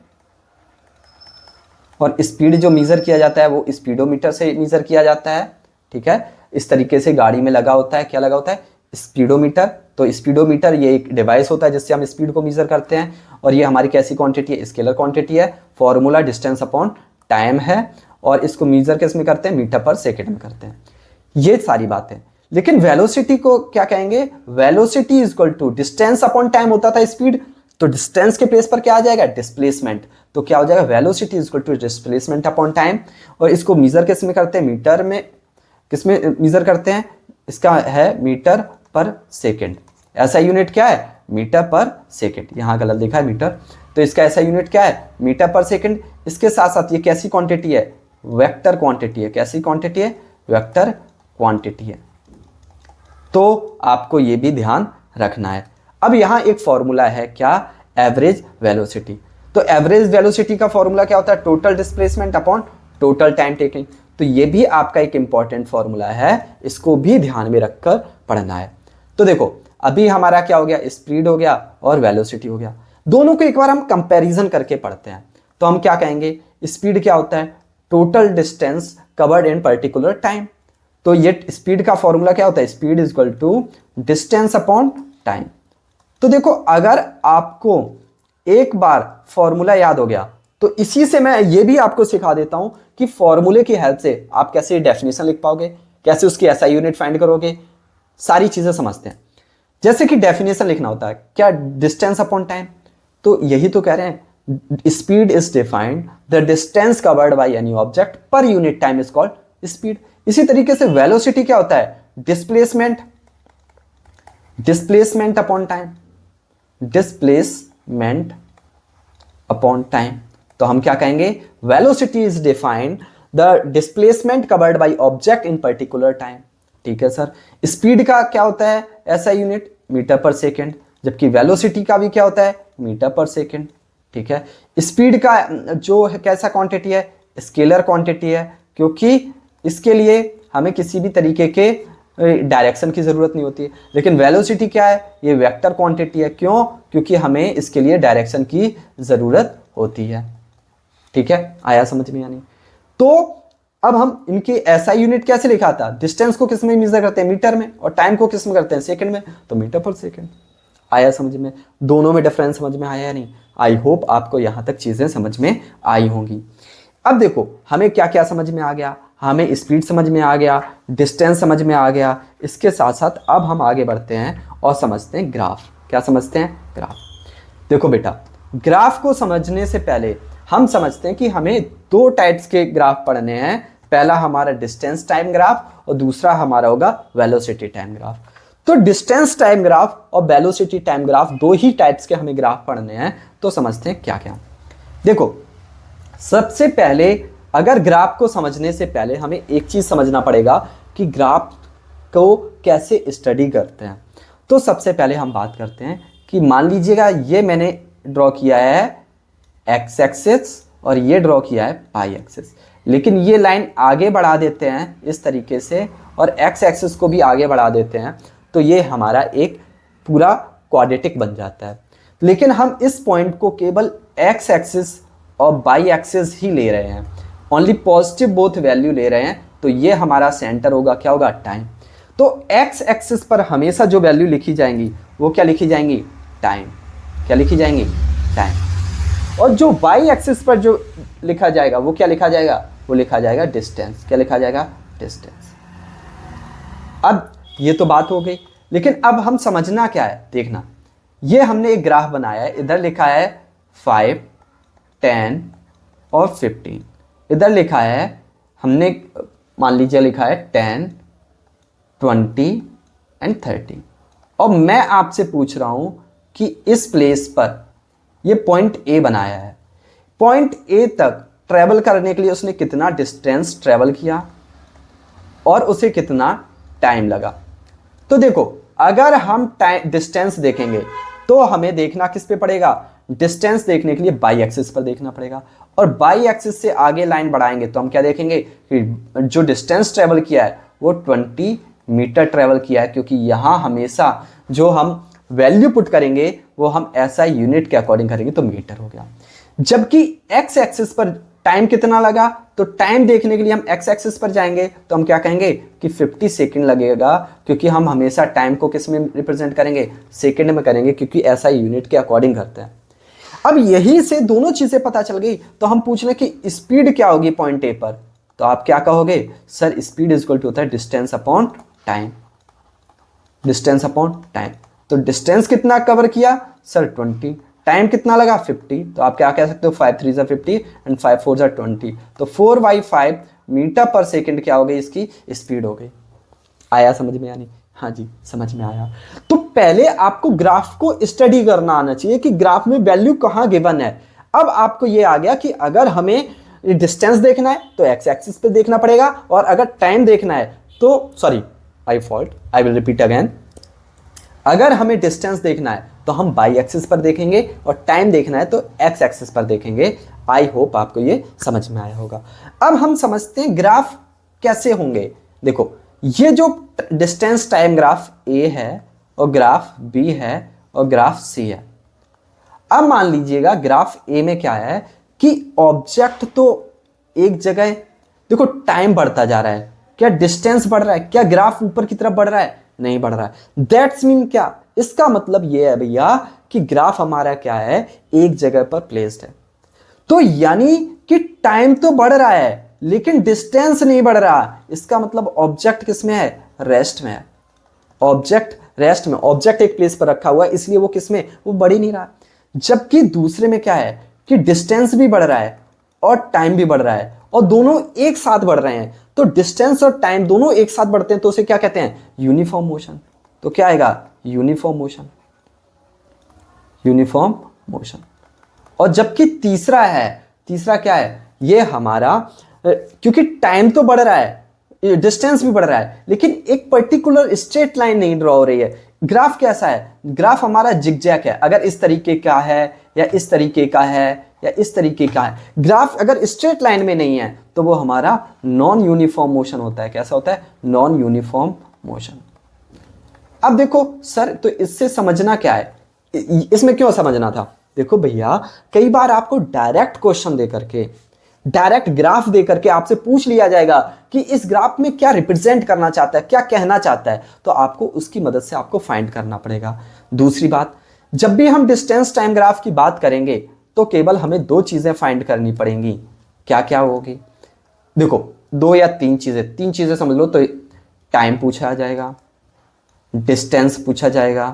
और स्पीड जो मेजर किया जाता है वो स्पीडोमीटर से मेजर किया जाता है, ठीक है। इस तरीके से गाड़ी में लगा होता है, क्या लगा होता है, स्पीडोमीटर। तो स्पीडोमीटर ये एक डिवाइस होता है जिससे हम स्पीड को मेजर करते हैं। और ये हमारी कैसी क्वांटिटी है, स्केलर क्वांटिटी है। फॉर्मूला डिस्टेंस अपॉन टाइम है, और इसको मेजर किस में करते हैं, मीटर पर सेकेंड में करते हैं। ये सारी बातें। लेकिन वेलोसिटी को क्या कहेंगे, velocity is equal to distance upon time होता था स्पीड, तो डिस्टेंस के प्लेस पर क्या आ जाएगा, डिस्प्लेसमेंट। तो क्या हो जाएगा, velocity is equal to displacement upon time. और इसको मेजर किस में करते हैं, मीटर में, किस में मेजर करते हैं, इसका है मीटर पर सेकेंड। ऐसा यूनिट क्या है, मीटर पर सेकेंड। यहाँ गलत लिखा है मीटर, तो इसका ऐसा यूनिट क्या है, मीटर पर सेकेंड। इसके साथ साथ ये कैसी क्वांटिटी है, वेक्टर क्वांटिटी है। कैसी क्वांटिटी है, वेक्टर क्वांटिटी है। तो आपको ये भी ध्यान रखना है। अब यहाँ एक फॉर्मूला है, क्या, एवरेज वेलोसिटी। तो एवरेज वेलोसिटी का फॉर्मूला क्या होता है, total displacement upon total time taking. तो ये भी आपका एक इंपॉर्टेंट फॉर्मूला है, इसको भी ध्यान में रखकर पढ़ना है। तो देखो अभी हमारा क्या हो गया, स्पीड हो गया और वेलोसिटी हो गया। दोनों को एक बार हम कंपैरिजन करके पढ़ते हैं। तो हम क्या कहेंगे, स्पीड क्या होता है, total distance covered in particular time. तो ये स्पीड का फॉर्मूला क्या होता है, speed is equal to distance upon time. तो देखो अगर आपको एक बार फॉर्मूला याद हो गया, तो इसी से मैं ये भी आपको सिखा देता हूं कि फॉर्मूले की हेल्प से आप कैसे डेफिनेशन लिख पाओगे, कैसे उसकी एसआई यूनिट फाइंड करोगे, सारी चीजें समझते हैं। जैसे कि डेफिनेशन लिखना होता है, क्या, डिस्टेंस अपॉन टाइम। तो यही तो कह रहे हैं, speed is defined the distance covered by any object per unit time is called speed. इसी तरीके से वेलोसिटी क्या होता है, displacement, displacement upon time, displacement upon time. तो हम क्या कहेंगे, velocity is defined the displacement covered by object in particular time. ठीक है सर। स्पीड का क्या होता है, ऐसा यूनिट, मीटर पर सेकेंड, जबकि वेलोसिटी का भी क्या होता है, मीटर पर सेकेंड। ठीक है। स्पीड का जो है कैसा क्वांटिटी है, स्केलर क्वांटिटी है, क्योंकि इसके लिए हमें किसी भी तरीके के डायरेक्शन की जरूरत नहीं होती है। लेकिन वेलोसिटी क्या है, ये वेक्टर क्वांटिटी है। क्यों, क्योंकि हमें इसके लिए डायरेक्शन की जरूरत होती है। ठीक है, आया समझ में या नहीं। तो अब हम इनके एसआई यूनिट कैसे लिखा था, डिस्टेंस को किस में मेजर करते हैं, मीटर में, और टाइम को किस में करते हैं, सेकंड में, तो मीटर पर सेकंड। आया समझ में, दोनों में डिफरेंस समझ में आया या नहीं। आई होप आपको यहां तक चीजें समझ में आई होंगी। अब देखो हमें क्या क्या समझ में आ गया, हमें स्पीड समझ में आ गया, डिस्टेंस समझ में आ गया। इसके साथ साथ अब हम आगे बढ़ते हैं और समझते हैं ग्राफ। क्या समझते हैं, ग्राफ। देखो बेटा, ग्राफ को समझने से पहले हम समझते हैं कि हमें दो टाइप्स के ग्राफ पढ़ने हैं। पहला हमारा डिस्टेंस टाइम ग्राफ और दूसरा हमारा होगा वेलोसिटी टाइम ग्राफ। तो डिस्टेंस टाइम ग्राफ और वेलोसिटी टाइम ग्राफ, दो ही टाइप्स के हमें ग्राफ पढ़ने हैं। तो समझते हैं क्या क्या। देखो सबसे पहले, अगर ग्राफ को समझने से पहले हमें एक चीज समझना पड़ेगा कि ग्राफ को कैसे स्टडी करते हैं। तो सबसे पहले हम बात करते हैं कि मान लीजिएगा ये मैंने ड्रॉ किया है एक्स एक्सिस और ये ड्रॉ किया है पाई एक्सिस, लेकिन ये लाइन आगे बढ़ा देते हैं इस तरीके से और एक्स एक्सिस को भी आगे बढ़ा देते हैं, तो ये हमारा एक पूरा क्वाड्रेटिक बन जाता है। लेकिन हम इस पॉइंट को केवल एक्स एक्सिस और बाई एक्सिस ही ले रहे हैं, ओनली पॉजिटिव बोथ वैल्यू ले रहे हैं, तो ये हमारा सेंटर होगा, क्या होगा, टाइम। तो एक्स एक्सिस पर हमेशा जो वैल्यू लिखी जाएंगी वो क्या लिखी जाएंगी, टाइम। क्या लिखी जाएंगी, टाइम। और जो वाई एक्सिस पर जो लिखा जाएगा वो क्या लिखा जाएगा, वो लिखा जाएगा डिस्टेंस। क्या लिखा जाएगा? डिस्टेंस। अब ये तो बात हो गई, लेकिन अब हम समझना क्या है, देखना, ये हमने एक ग्राफ बनाया है, इधर लिखा है 5, 10 और 15, इधर लिखा है हमने, मान लीजिए लिखा है 10, 20 एंड 30। और मैं आपसे पूछ रहा हूं कि इस प्लेस पर ये पॉइंट ए बनाया है, पॉइंट ए तक ट्रेवल करने के लिए उसने कितना डिस्टेंस ट्रेवल किया और उसे कितना टाइम लगा। तो देखो, अगर हम टाइम डिस्टेंस देखेंगे तो हमें देखना किस पे पड़ेगा? डिस्टेंस देखने के लिए बाई एक्सिस पर देखना पड़ेगा, और बाई एक्सिस से आगे लाइन बढ़ाएंगे तो हम क्या देखेंगे कि जो डिस्टेंस ट्रेवल किया है वो 20 मीटर ट्रेवल किया है, क्योंकि यहां हमेशा जो हम वैल्यू पुट करेंगे वो हम ऐसा यूनिट के अकॉर्डिंग करेंगे, तो मीटर हो गया। जबकि एक्स एक्सिस पर टाइम कितना लगा, तो टाइम देखने के लिए हम एक्स एक्सिस पर जाएंगे तो हम क्या कहेंगे कि 50 सेकंड लगेगा, क्योंकि हम हमेशा टाइम को किस में रिप्रेजेंट करेंगे? सेकंड में करेंगे, क्योंकि ऐसा यूनिट के अकॉर्डिंग करते हैं। अब यही से दोनों चीजें पता चल गई, तो हम पूछ रहे कि स्पीड क्या होगी पॉइंट ए पर, तो आप क्या कहोगे? Sir speed is equal to होता है distance upon time, distance upon time. तो डिस्टेंस कितना कवर किया? सर 20। टाइम कितना लगा? 50। तो आप क्या कह सकते हो? 5 3 ज़ा 50 एंड 5 4 ज़ा 20। तो 4/5 मीटर पर सेकंड क्या हो गई? इसकी स्पीड हो गई। आया समझ में? यानी हाँ जी, समझ में आया। तो पहले आपको ग्राफ को स्टडी करना आना चाहिए कि ग्राफ में वैल्यू कहाँ गिवन है। अब आपको ये आ गया कि अगर हमें डिस्टेंस देखना है तो एक्स एक्सिस पे देखना पड़ेगा, और अगर टाइम देखना है तो sorry, I will repeat again. अगर हमें डिस्टेंस देखना है तो हम बाई एक्सिस पर देखेंगे, और टाइम देखना है तो एक्स एक्सिस पर देखेंगे। आई होप आपको ये समझ में आया होगा। अब हम समझते हैं ग्राफ कैसे होंगे। देखो, ये जो डिस्टेंस टाइम ग्राफ ए है, और ग्राफ बी है, और ग्राफ सी है। अब मान लीजिएगा ग्राफ ए में क्या है कि ऑब्जेक्ट तो एक जगह, देखो टाइम बढ़ता जा रहा है, क्या डिस्टेंस बढ़ रहा है? क्या ग्राफ ऊपर की तरफ बढ़ रहा है? नहीं बढ़ रहा है। दैट्स मीन क्या? इसका मतलब यह है भैया कि ग्राफ हमारा क्या है? एक जगह पर प्लेस्ड है। तो यानी कि टाइम तो बढ़ रहा है लेकिन डिस्टेंस नहीं बढ़ रहा। इसका मतलब ऑब्जेक्ट किस में है? रेस्ट में है। ऑब्जेक्ट रेस्ट में, ऑब्जेक्ट एक प्लेस पर रखा हुआ है, इसलिए वो किस में? वो बढ़ ही नहीं रहा। जबकि दूसरे में क्या है कि डिस्टेंस भी बढ़ रहा है और टाइम भी बढ़ रहा है, और दोनों एक साथ बढ़ रहे हैं। तो डिस्टेंस और टाइम दोनों एक साथ बढ़ते हैं तो उसे क्या कहते हैं? Uniform motion. तो क्या आएगा? Uniform motion, uniform motion. और जबकि तीसरा है, तीसरा क्या है? ये हमारा, क्योंकि टाइम तो बढ़ रहा है, डिस्टेंस भी बढ़ रहा है, लेकिन एक पर्टिकुलर स्ट्रेट लाइन नहीं ड्रॉ हो रही है। ग्राफ कैसा है? ग्राफ हमारा जिगजैग है। अगर इस तरीके का है, या इस तरीके का है, या इस तरीके का है, ग्राफ अगर स्ट्रेट लाइन में नहीं है तो वो हमारा नॉन यूनिफॉर्म मोशन होता है। कैसा होता है? Non uniform motion. अब देखो सर, तो इससे समझना क्या है? इसमें क्यों समझना था? देखो भैया, कई बार आपको डायरेक्ट क्वेश्चन दे करके, डायरेक्ट ग्राफ दे करके आपसे पूछ लिया जाएगा कि इस ग्राफ में क्या रिप्रेजेंट करना चाहता है, क्या कहना चाहता है, तो आपको उसकी मदद से आपको फाइंड करना पड़ेगा। दूसरी बात, जब भी हम डिस्टेंस टाइम ग्राफ की बात करेंगे तो केवल हमें दो चीजें फाइंड करनी पड़ेंगी। क्या क्या होगी? देखो, दो या तीन चीजें समझ लो। तो टाइम पूछा जाएगा, डिस्टेंस पूछा जाएगा,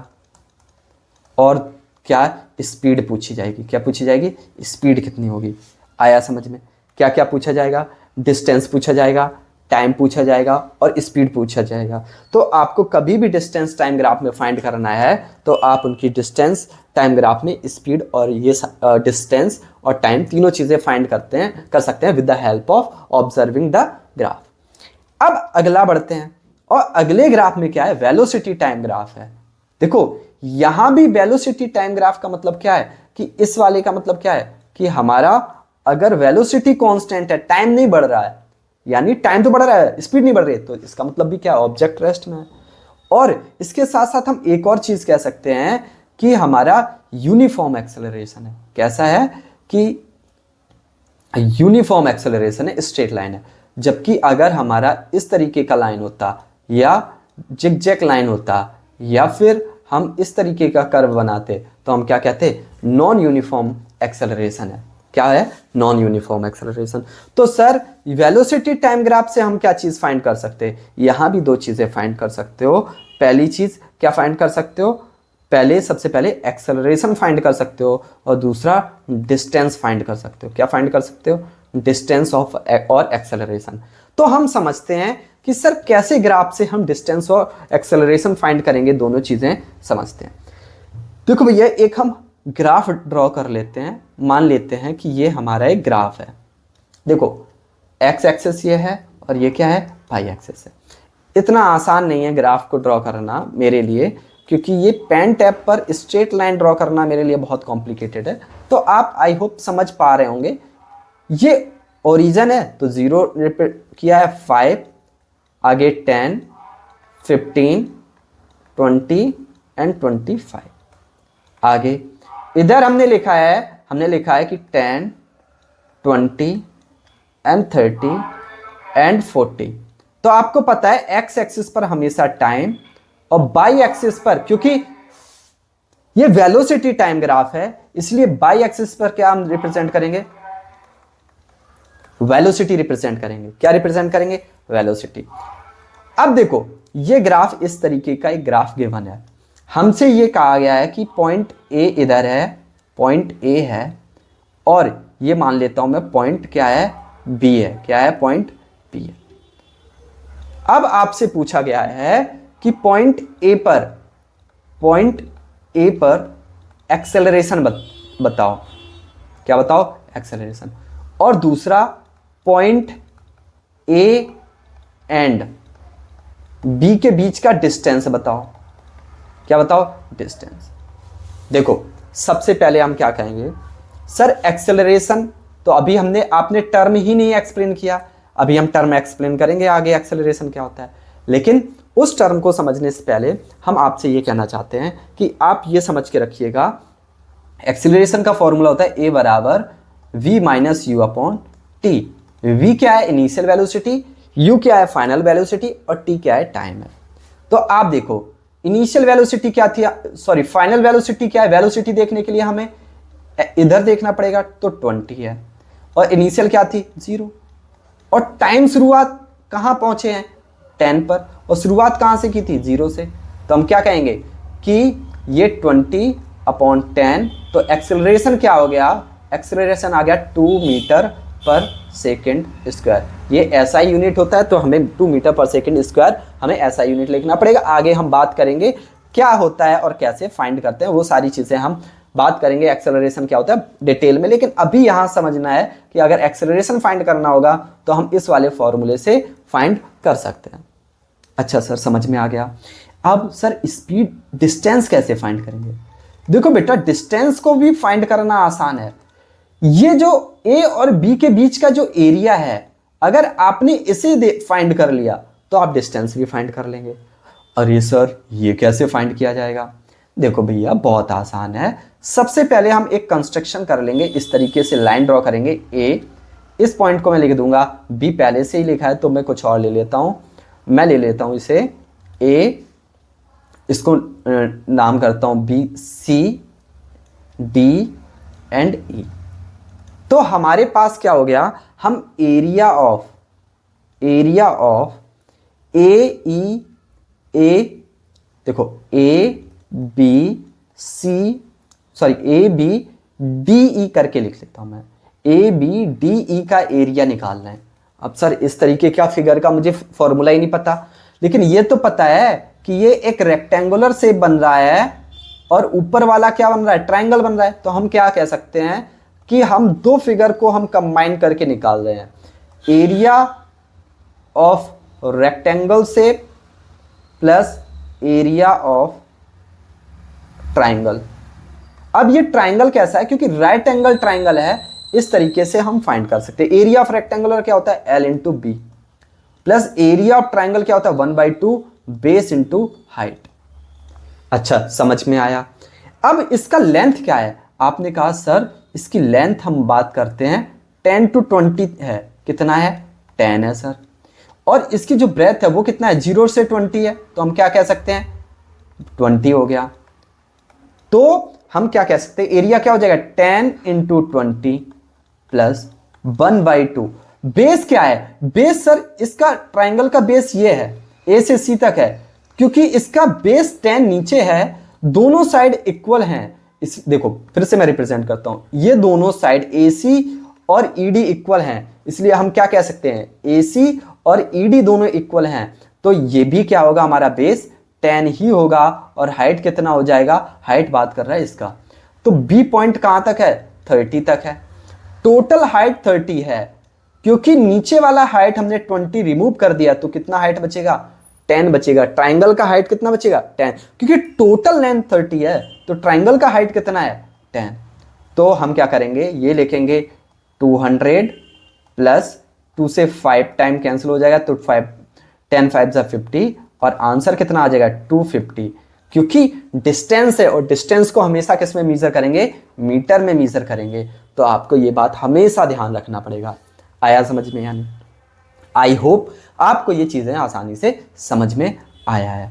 और क्या? स्पीड पूछी जाएगी। क्या पूछी जाएगी? स्पीड कितनी होगी। आया समझ में? क्या क्या पूछा जाएगा? डिस्टेंस पूछा जाएगा, टाइम पूछा जाएगा, और स्पीड पूछा जाएगा। तो आपको कभी भी डिस्टेंस टाइम ग्राफ में फाइंड करना है तो आप उनकी डिस्टेंस टाइम ग्राफ में स्पीड और ये डिस्टेंस और टाइम तीनों चीजें फाइंड कर सकते हैं with the help of observing the graph. अब अगला बढ़ते हैं, और अगले ग्राफ में क्या है? वेलोसिटी टाइम ग्राफ है। देखो, यहां भी वेलोसिटी टाइम ग्राफ का मतलब क्या है कि इस वाले का मतलब क्या है कि हमारा अगर वेलोसिटी कांस्टेंट है, टाइम नहीं बढ़ रहा है, यानी टाइम तो बढ़ रहा है, स्पीड नहीं बढ़ रही है, तो इसका मतलब भी क्या है? ऑब्जेक्ट रेस्ट में है। और इसके साथ साथ हम एक और चीज कह सकते हैं कि हमारा यूनिफॉर्म एक्सेलरेशन है। कैसा है कि यूनिफॉर्म एक्सेलरेशन है, स्ट्रेट लाइन है। जबकि अगर हमारा इस तरीके का लाइन होता, या जिगजैग लाइन होता, या फिर हम इस तरीके का कर्व बनाते, तो हम क्या कहते? नॉन यूनिफॉर्म एक्सेलरेशन है। क्या है, नॉन यूनिफॉर्म एक्सेलरेशन। तो सर वेलोसिटी टाइम ग्राफ से हम क्या चीज़ फाइंड कर सकते हैं, यहाँ भी दो चीज़ें फाइंड कर सकते हो। पहली चीज़ क्या फाइंड कर सकते हो, पहले सबसे पहले एक्सेलरेशन फाइंड कर सकते हो, और दूसरा डिस्टेंस फाइंड कर सकते हो। क्या फाइंड कर सकते हो, डिस्टेंस ऑफ और एक्सेलरेशन। तो हम समझते हैं कि सर कैसे ग्राफ से हम डिस्टेंस और एक्सेलरेशन फाइंड करेंगे, दोनों चीज़ें समझते हैं। देखो भैया, एक हम ग्राफ ड्रॉ कर लेते हैं, मान लेते हैं कि ये हमारा एक ग्राफ है। देखो एक्स एक्सेस ये है और ये क्या है, वाई एक्सेस है। इतना आसान नहीं है ग्राफ को ड्रॉ करना मेरे लिए, क्योंकि ये पेन टैब पर स्ट्रेट लाइन ड्रॉ करना मेरे लिए बहुत कॉम्प्लिकेटेड है। तो आप आई होप समझ पा रहे होंगे। ये ओरिजिन है तो 0 किया है, 5 आगे 10 15 20 एंड 25 आगे। इधर हमने लिखा है कि 10 20 एंड 30 एंड 40। तो आपको पता है एक्स एक्सिस पर हमेशा टाइम और बाई एक्सिस पर, क्योंकि ये वेलोसिटी टाइम ग्राफ है, इसलिए बाई एक्सिस पर क्या हम रिप्रेजेंट करेंगे, वेलोसिटी रिप्रेजेंट करेंगे। क्या रिप्रेजेंट करेंगे, वेलोसिटी। अब देखो ये ग्राफ इस तरीके का एक ग्राफ गिवन है, हमसे ये कहा गया है कि पॉइंट ए इधर है, पॉइंट ए है, और ये मान लेता हूं मैं पॉइंट क्या है, बी है। क्या है, पॉइंट बी है। अब आपसे पूछा गया है कि पॉइंट ए पर एक्सेलरेशन बताओ। क्या बताओ, एक्सेलरेशन। और दूसरा पॉइंट ए एंड बी के बीच का डिस्टेंस बताओ। क्या बताओ, डिस्टेंस। देखो सबसे पहले हम क्या कहेंगे, सर एक्सेलरेशन तो अभी आपने टर्म ही नहीं एक्सप्लेन किया, अभी हम टर्म एक्सप्लेन करेंगे आगे एक्सेलरेशन क्या होता है। लेकिन उस टर्म को समझने से पहले हम आपसे ये कहना चाहते हैं कि आप ये समझ के रखिएगा, एक्सेलरेशन का फॉर्मूला होता है ए बराबर v minus u upon t. V क्या है, इनिशियल वेलोसिटी, यू क्या है, फाइनल वेलोसिटी, और टी क्या है, टाइम है। तो आप देखो इनिशियल वेलोसिटी क्या थी, सॉरी फाइनल वेलोसिटी क्या है, वेलोसिटी देखने के लिए हमें इधर देखना पड़ेगा, तो 20 है, और इनिशियल क्या थी, 0। और टाइम शुरुआत कहां पहुंचे हैं, 10 पर, और शुरुआत कहां से की थी, 0 से। तो हम क्या कहेंगे कि ये 20 अपॉन 10, तो एक्सेलरेशन क्या हो गया, एक्सेलरेशन आ गया 2 मीटर पर सेकेंड स्क्वायर। ये ऐसा यूनिट होता है, तो हमें 2 मीटर पर सेकेंड स्क्वायर हमें ऐसा यूनिट लिखना पड़ेगा। आगे हम बात करेंगे क्या होता है और कैसे फाइंड करते हैं, वो सारी चीज़ें हम बात करेंगे, एक्सेलरेशन क्या होता है डिटेल में। लेकिन अभी यहाँ समझना है कि अगर एक्सेलरेशन फाइंड करना होगा तो हम इस वाले फॉर्मूले से फाइंड कर सकते हैं। अच्छा सर, समझ में आ गया। अब सर स्पीड डिस्टेंस कैसे फाइंड करेंगे। देखो बेटा, डिस्टेंस को भी फाइंड करना आसान है। ये जो ए और बी के बीच का जो एरिया है, अगर आपने इसे फाइंड कर लिया तो आप डिस्टेंस भी फाइंड कर लेंगे। अरे सर ये कैसे फाइंड किया जाएगा। देखो भैया बहुत आसान है। सबसे पहले हम एक कंस्ट्रक्शन कर लेंगे, इस तरीके से लाइन ड्रॉ करेंगे। ए, इस पॉइंट को मैं लिख दूंगा, बी पहले से ही लिखा है तो मैं कुछ और ले लेता हूं। मैं ले लेता हूं इसे ए, इसको नाम करता हूं बी, सी, डी एंड ई। तो हमारे पास क्या हो गया, हम एरिया ऑफ ए, देखो A B C, sorry A B D E करके लिख लेता हूं मैं। ए बी डी ई का एरिया निकालना है। अब सर इस तरीके का फिगर का मुझे फॉर्मूला ही नहीं पता, लेकिन ये तो पता है कि ये एक रेक्टेंगुलर शेप बन रहा है और ऊपर वाला क्या बन रहा है, ट्रायंगल बन रहा है। तो हम क्या कह सकते हैं कि हम दो फिगर को हम कंबाइन करके निकाल रहे हैं, area of rectangle shape plus area of triangle. अब ये ट्रायंगल कैसा है, क्योंकि राइट एंगल ट्रायंगल है, इस तरीके से हम फाइंड कर सकते हैं। एरिया ऑफ रेक्टेंगुलर क्या होता है, L into B, plus area of triangle क्या होता है, 1/2 बेस इंटू हाइट। अच्छा समझ में आया। अब इसका लेंथ क्या है, आपने कहा सर इसकी लेंथ हम बात करते हैं 10 to 20 है। कितना है, 10 है सर। और इसकी जो ब्रेथ है वो कितना है, 0 से 20 है, तो हम क्या कह सकते हैं, 20 हो गया। तो हम क्या कह सकते हैं, एरिया क्या हो जाएगा, 10 इंटू 20 प्लस 1/2। बेस क्या है? बेस सर इसका ट्राइंगल का बेस ये है, ए से सी तक है, क्योंकि इसका बेस 10 नीचे है, दोनों साइड इक्वल हैं। इस देखो फिर से मैं रिप्रेजेंट करता हूं, ये दोनों साइड AC और ED इक्वल हैं, इसलिए हम क्या कह सकते हैं, AC और ED दोनों इक्वल हैं, तो ये भी क्या होगा, हमारा बेस 10 ही होगा। और हाइट कितना हो जाएगा, हाइट बात कर रहा है इसका, तो B पॉइंट कहां तक है, 30 तक है। टोटल हाइट 30 है, क्योंकि नीचे वाला हाइट हमने 20 रिमूव कर दिया, तो कितना हाइट बचेगा, 10 बचेगा। ट्राइंगल का हाइट कितना बचेगा, 10, क्योंकि टोटल लेंथ 30 है, तो ट्राइंगल का हाइट कितना है, 10। तो हम क्या करेंगे, ये लिखेंगे 200 प्लस 2 से 5 टाइम कैंसिल हो जाएगा, तो 5 10 5 जा 50, और आंसर कितना आ जाएगा, 250, क्योंकि डिस्टेंस है, और डिस्टेंस को हमेशा किस में मेजर करेंगे, मीटर में मेजर करेंगे। तो आपको ये बात हमेशा ध्यान रखना पड़ेगा। आया समझ में? यानी आई होप आपको ये चीजें आसानी से समझ में आया है।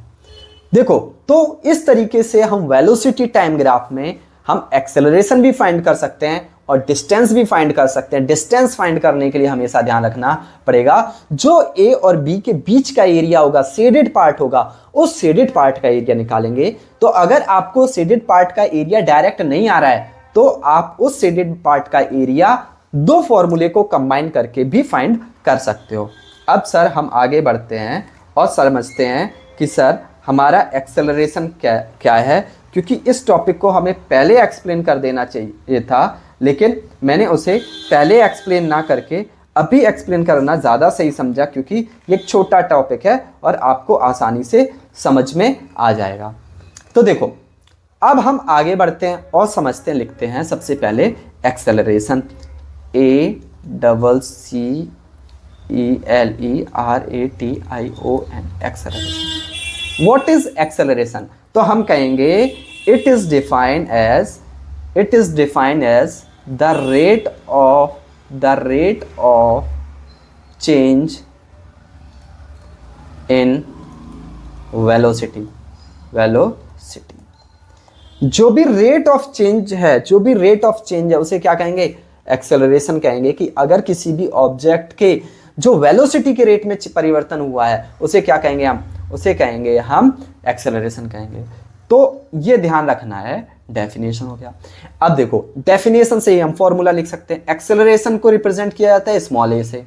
देखो, तो इस तरीके से हम वेलोसिटी टाइम ग्राफ में हम एक्सेलरेशन भी फाइंड कर सकते हैं और डिस्टेंस भी फाइंड कर सकते हैं। डिस्टेंस फाइंड करने के लिए हमेशा ध्यान रखना पड़ेगा, जो ए और बी के बीच का एरिया होगा, शेडेड पार्ट होगा, उस शेडेड पार्ट का एरिया निकालेंगे। तो अगर आपको शेडेड पार्ट का एरिया डायरेक्ट नहीं आ रहा है, तो आप उस शेडेड पार्ट का एरिया दो फॉर्मूले को कंबाइन करके भी फाइंड कर सकते हो। अब सर हम आगे बढ़ते हैं और समझते हैं कि सर हमारा एक्सेलरेशन क्या है, क्योंकि इस टॉपिक को हमें पहले एक्सप्लेन कर देना चाहिए था, लेकिन मैंने उसे पहले एक्सप्लेन ना करके अभी एक्सप्लेन करना ज़्यादा सही समझा, क्योंकि ये एक छोटा टॉपिक है और आपको आसानी से समझ में आ जाएगा। तो देखो, अब हम आगे बढ़ते हैं और समझते हैं, लिखते हैं सबसे पहले acceleration, ACCELERATION, acceleration. What is acceleration? तो हम कहेंगे it is defined as the rate of change in velocity. जो भी रेट ऑफ चेंज है, उसे क्या कहेंगे, एक्सेलरेशन कहेंगे। कि अगर किसी भी ऑब्जेक्ट के जो वेलोसिटी के रेट में परिवर्तन हुआ है, उसे क्या कहेंगे हम एक्सेलरेशन कहेंगे। तो ये ध्यान रखना है। डेफिनेशन हो गया। अब देखो, डेफिनेशन से ही हम फॉर्मूला लिख सकते हैं। एक्सेलरेशन को रिप्रेजेंट किया जाता है स्मॉल ए से।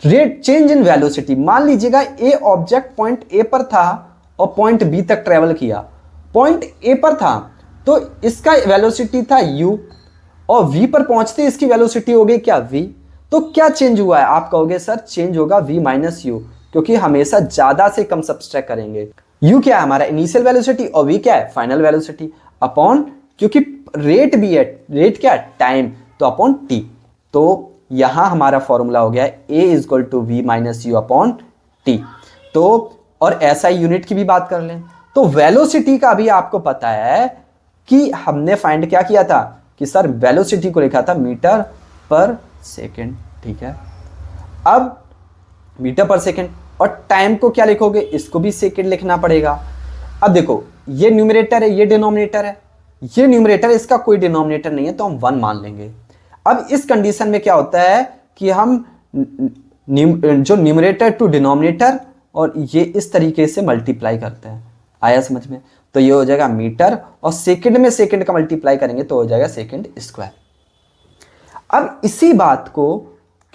रेट चेंज इन वेलोसिटी, मान लीजिएगा ए ऑब्जेक्ट पॉइंट ए पर था और पॉइंट बी तक ट्रेवल किया। पॉइंट ए पर था तो इसका वेलोसिटी था u, और v पर पहुंचते इसकी वेलोसिटी हो गई क्या, v। तो क्या चेंज हुआ है, आप कहोगे सर चेंज होगा v माइनस यू, क्योंकि हमेशा ज्यादा से कम सब्सट्रैक्ट करेंगे। u क्या है, हमारा इनिशियल वेलोसिटी, और v क्या है, फाइनल वेलोसिटी, अपॉन, क्योंकि रेट भी है, रेट क्या है, टाइम, तो अपॉन t। तो यहां हमारा फॉर्मूला हो गया a is equal to v minus u upon t। तो और SI यूनिट की भी बात कर लें, तो वेलोसिटी का भी आपको पता है कि हमने फाइंड क्या किया था, कि सर वेलोसिटी को लिखा था मीटर पर सेकेंड, ठीक है। अब मीटर पर सेकेंड, और टाइम को क्या लिखोगे, इसको भी सेकेंड लिखना पड़ेगा। अब देखो, ये न्यूमरेटर है, ये डिनोमिनेटर है, ये न्यूमरेटर, इसका कोई डिनोमिनेटर नहीं है, तो हम 1 मान लेंगे। अब इस कंडीशन में क्या होता है कि हम जो न्यूमरेटर टू डिनोमिनेटर और ये इस तरीके से मल्टीप्लाई करते हैं। आया समझ में? तो ये हो जाएगा मीटर, और सेकंड में सेकंड का मल्टीप्लाई करेंगे तो हो जाएगा सेकंड स्क्वायर। अब इसी बात को,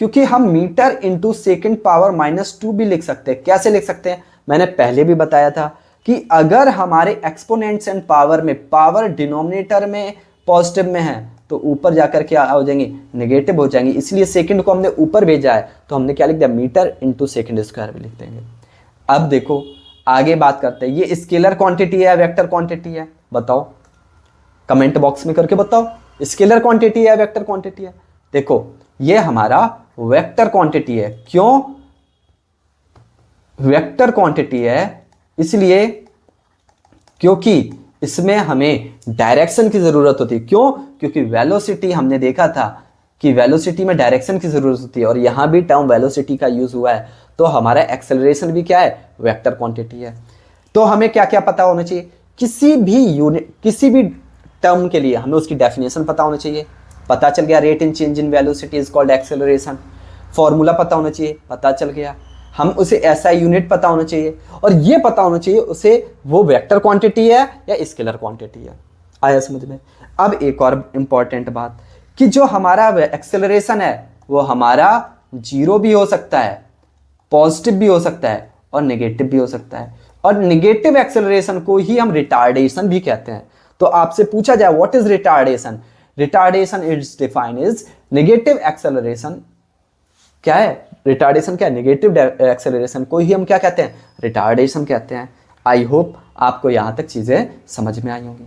क्योंकि हम मीटर इंटू सेकंड पावर -2 भी लिख सकते हैं। कैसे लिख सकते हैं, मैंने पहले भी बताया था कि अगर हमारे एक्सपोनेंट्स एंड पावर में पावर डिनोमिनेटर में पॉजिटिव में है, तो ऊपर जाकर क्या हो जाएंगे, नेगेटिव हो जाएंगे। इसलिए सेकंड को हमने ऊपर भेजा है, तो हमने क्या लिख दिया, मीटर इंटू सेकंड स्क्वायर भी लिख देंगे। अब देखो आगे बात करते हैं, ये स्केलर क्वांटिटी है, वेक्टर क्वांटिटी है, बताओ कमेंट बॉक्स में करके बताओ, स्केलर क्वांटिटी है, वेक्टर क्वांटिटी है। देखो ये हमारा वेक्टर क्वांटिटी है। क्यों वेक्टर क्वांटिटी है, इसलिए क्योंकि इसमें हमें डायरेक्शन की जरूरत होती है। क्यों, क्योंकि वेलोसिटी हमने देखा था कि वेलोसिटी में डायरेक्शन की जरूरत होती है, और यहां भी टर्म वेलोसिटी का यूज हुआ है, तो हमारा एक्सेलरेशन भी क्या है, वेक्टर क्वांटिटी है। तो हमें क्या क्या पता होना चाहिए, किसी भी टर्म के लिए हमें उसकी डेफिनेशन पता होना चाहिए, पता चल गया rate in change in velocity is called acceleration. Formula पता होना चाहिए, पता चल गया। हम उसे ऐसा यूनिट पता होना चाहिए, और ये पता होना चाहिए उसे वो वेक्टर क्वांटिटी है या स्केलर क्वांटिटी है। आया समझ में? अब एक और इंपॉर्टेंट बात कि जो हमारा एक्सेलरेशन है वो हमारा जीरो भी हो सकता है, पॉजिटिव भी हो सकता है और नेगेटिव भी हो सकता है, और नेगेटिव एक्सेलरेशन को ही हम रिटार्डेशन भी कहते हैं। तो आपसे पूछा जाए what is retardation, retardation is defined is negative acceleration. क्या है रिटार्डेशन? क्या है? नेगेटिव एक्सेलरेशन को ही हम क्या कहते हैं? रिटार्डेशन कहते हैं। आई होप आपको यहां तक चीजें समझ में आई होंगी।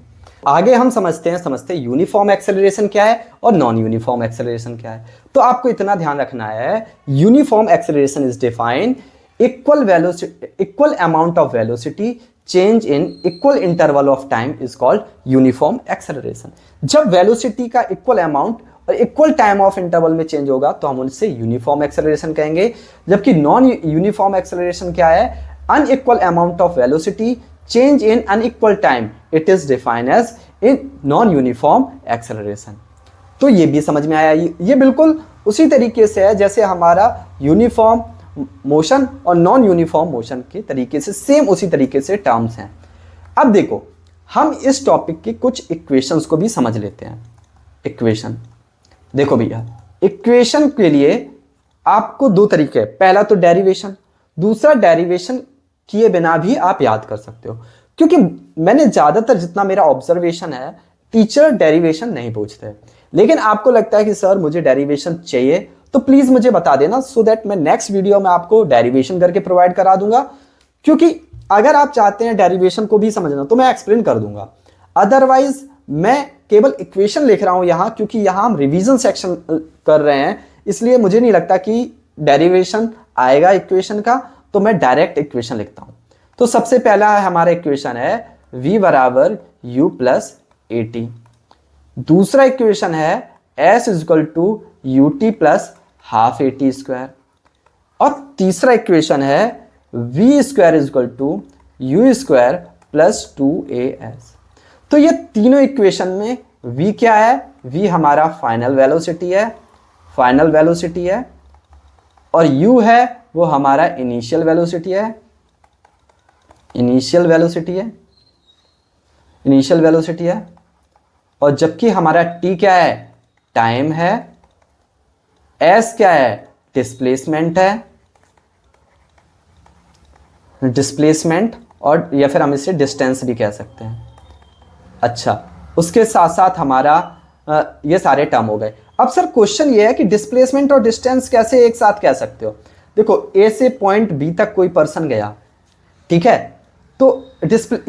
आगे हम समझते हैं यूनिफॉर्म एक्सेलरेशन क्या है और नॉन यूनिफॉर्म एक्सेलरेशन क्या है। तो आपको इतना ध्यान रखना है, uniform acceleration is defined equal amount of velocity change in equal interval of time is called uniform acceleration. जब वेलोसिटी का इक्वल अमाउंट और इक्वल टाइम ऑफ इंटरवल में चेंज होगा तो हम उनसे यूनिफॉर्म एक्सेलरेशन कहेंगे। जबकि नॉन यूनिफॉर्म एक्सेलरेशन क्या है? Unequal amount of velocity change in unequal time, it is defined as in non uniform acceleration. तो ये भी समझ में आया। ये बिल्कुल उसी तरीके से है जैसे हमारा यूनिफॉर्म मोशन और नॉन यूनिफॉर्म मोशन के तरीके से, सेम उसी तरीके से टर्म्स हैं। अब देखो हम इस टॉपिक की कुछ इक्वेशंस को भी समझ लेते हैं। इक्वेशन देखो भैया, इक्वेशन के लिए आपको दो तरीके हैं, पहला तो डेरिवेशन, दूसरा डेरिवेशन किए बिना भी आप याद कर सकते हो। क्योंकि मैंने ज्यादातर जितना मेरा ऑब्जर्वेशन है, टीचर डेरिवेशन नहीं पूछते, लेकिन आपको लगता है कि सर मुझे डेरिवेशन चाहिए, तो प्लीज मुझे बता देना सो दैट मैं नेक्स्ट वीडियो में आपको डेरिवेशन करके प्रोवाइड करा दूंगा। क्योंकि अगर आप चाहते हैं डेरिवेशन को भी समझना तो मैं एक्सप्लेन कर दूंगा, अदरवाइज मैं केवल इक्वेशन लिख रहा हूं यहां, क्योंकि यहां हम रिवीजन सेक्शन कर रहे हैं, इसलिए मुझे नहीं लगता कि डेरिवेशन आएगा इक्वेशन का, तो मैं डायरेक्ट इक्वेशन लिखता हूं। तो सबसे पहला है हमारा इक्वेशन है v बराबर u प्लस ए टी। दूसरा इक्वेशन है s equal to u t plus half a t square. और तीसरा इक्वेशन है v square equal to u square plus 2as। तो ये तीनों इक्वेशन में v क्या है? v हमारा फाइनल वेलोसिटी है, और u है वो हमारा इनिशियल वेलोसिटी है, और जबकि हमारा t क्या है? टाइम है, s क्या है? डिस्प्लेसमेंट और या फिर हम इसे डिस्टेंस भी कह सकते हैं। अच्छा, उसके साथ साथ हमारा ये सारे टर्म हो गए। अब सर क्वेश्चन ये है कि डिस्प्लेसमेंट और डिस्टेंस कैसे एक साथ कह सकते हो? देखो ए से पॉइंट बी तक कोई पर्सन गया, ठीक है, तो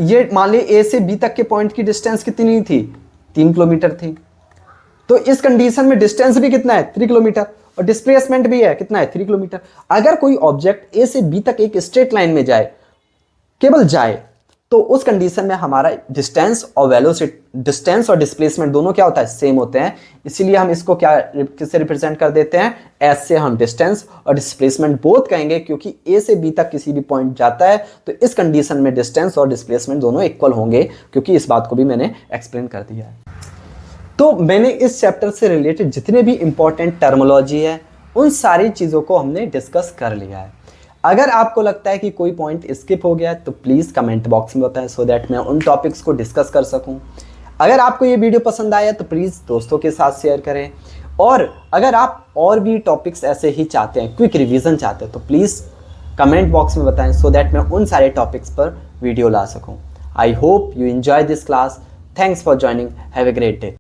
ये मान ली ए से बी तक के पॉइंट की डिस्टेंस कितनी थी? 3 किलोमीटर थी। तो इस कंडीशन में डिस्टेंस भी कितना है? 3 किलोमीटर, और डिस्प्लेसमेंट भी है कितना है? 3 किलोमीटर। अगर कोई ऑब्जेक्ट ए से बी तक एक स्ट्रेट लाइन में जाए, केवल जाए, तो उस कंडीशन में हमारा डिस्टेंस और डिस्प्लेसमेंट दोनों क्या होता है? सेम होते हैं। इसीलिए हम इसको किससे रिप्रेजेंट कर देते हैं? एस से हम डिस्टेंस और डिस्प्लेसमेंट बोथ कहेंगे, क्योंकि ए से बी तक किसी भी पॉइंट जाता है तो इस कंडीशन में डिस्टेंस और डिस्प्लेसमेंट दोनों इक्वल होंगे, क्योंकि इस बात को भी मैंने एक्सप्लेन कर दिया है। तो मैंने इस चैप्टर से रिलेटेड जितने भी इंपॉर्टेंट टर्मोलॉजी है उन सारी चीज़ों को हमने डिस्कस कर लिया है। अगर आपको लगता है कि कोई पॉइंट स्किप हो गया तो प्लीज़ कमेंट बॉक्स में बताएं, सो दैट मैं उन टॉपिक्स को डिस्कस कर सकूं। अगर आपको ये वीडियो पसंद आया तो प्लीज़ दोस्तों के साथ शेयर करें, और अगर आप और भी टॉपिक्स ऐसे ही चाहते हैं, क्विक रिवीजन चाहते हैं, तो प्लीज़ कमेंट बॉक्स में बताएं, सो दैट मैं उन सारे टॉपिक्स पर वीडियो ला सकूँ। I hope you enjoy this class. Thanks for joining. Have a great day.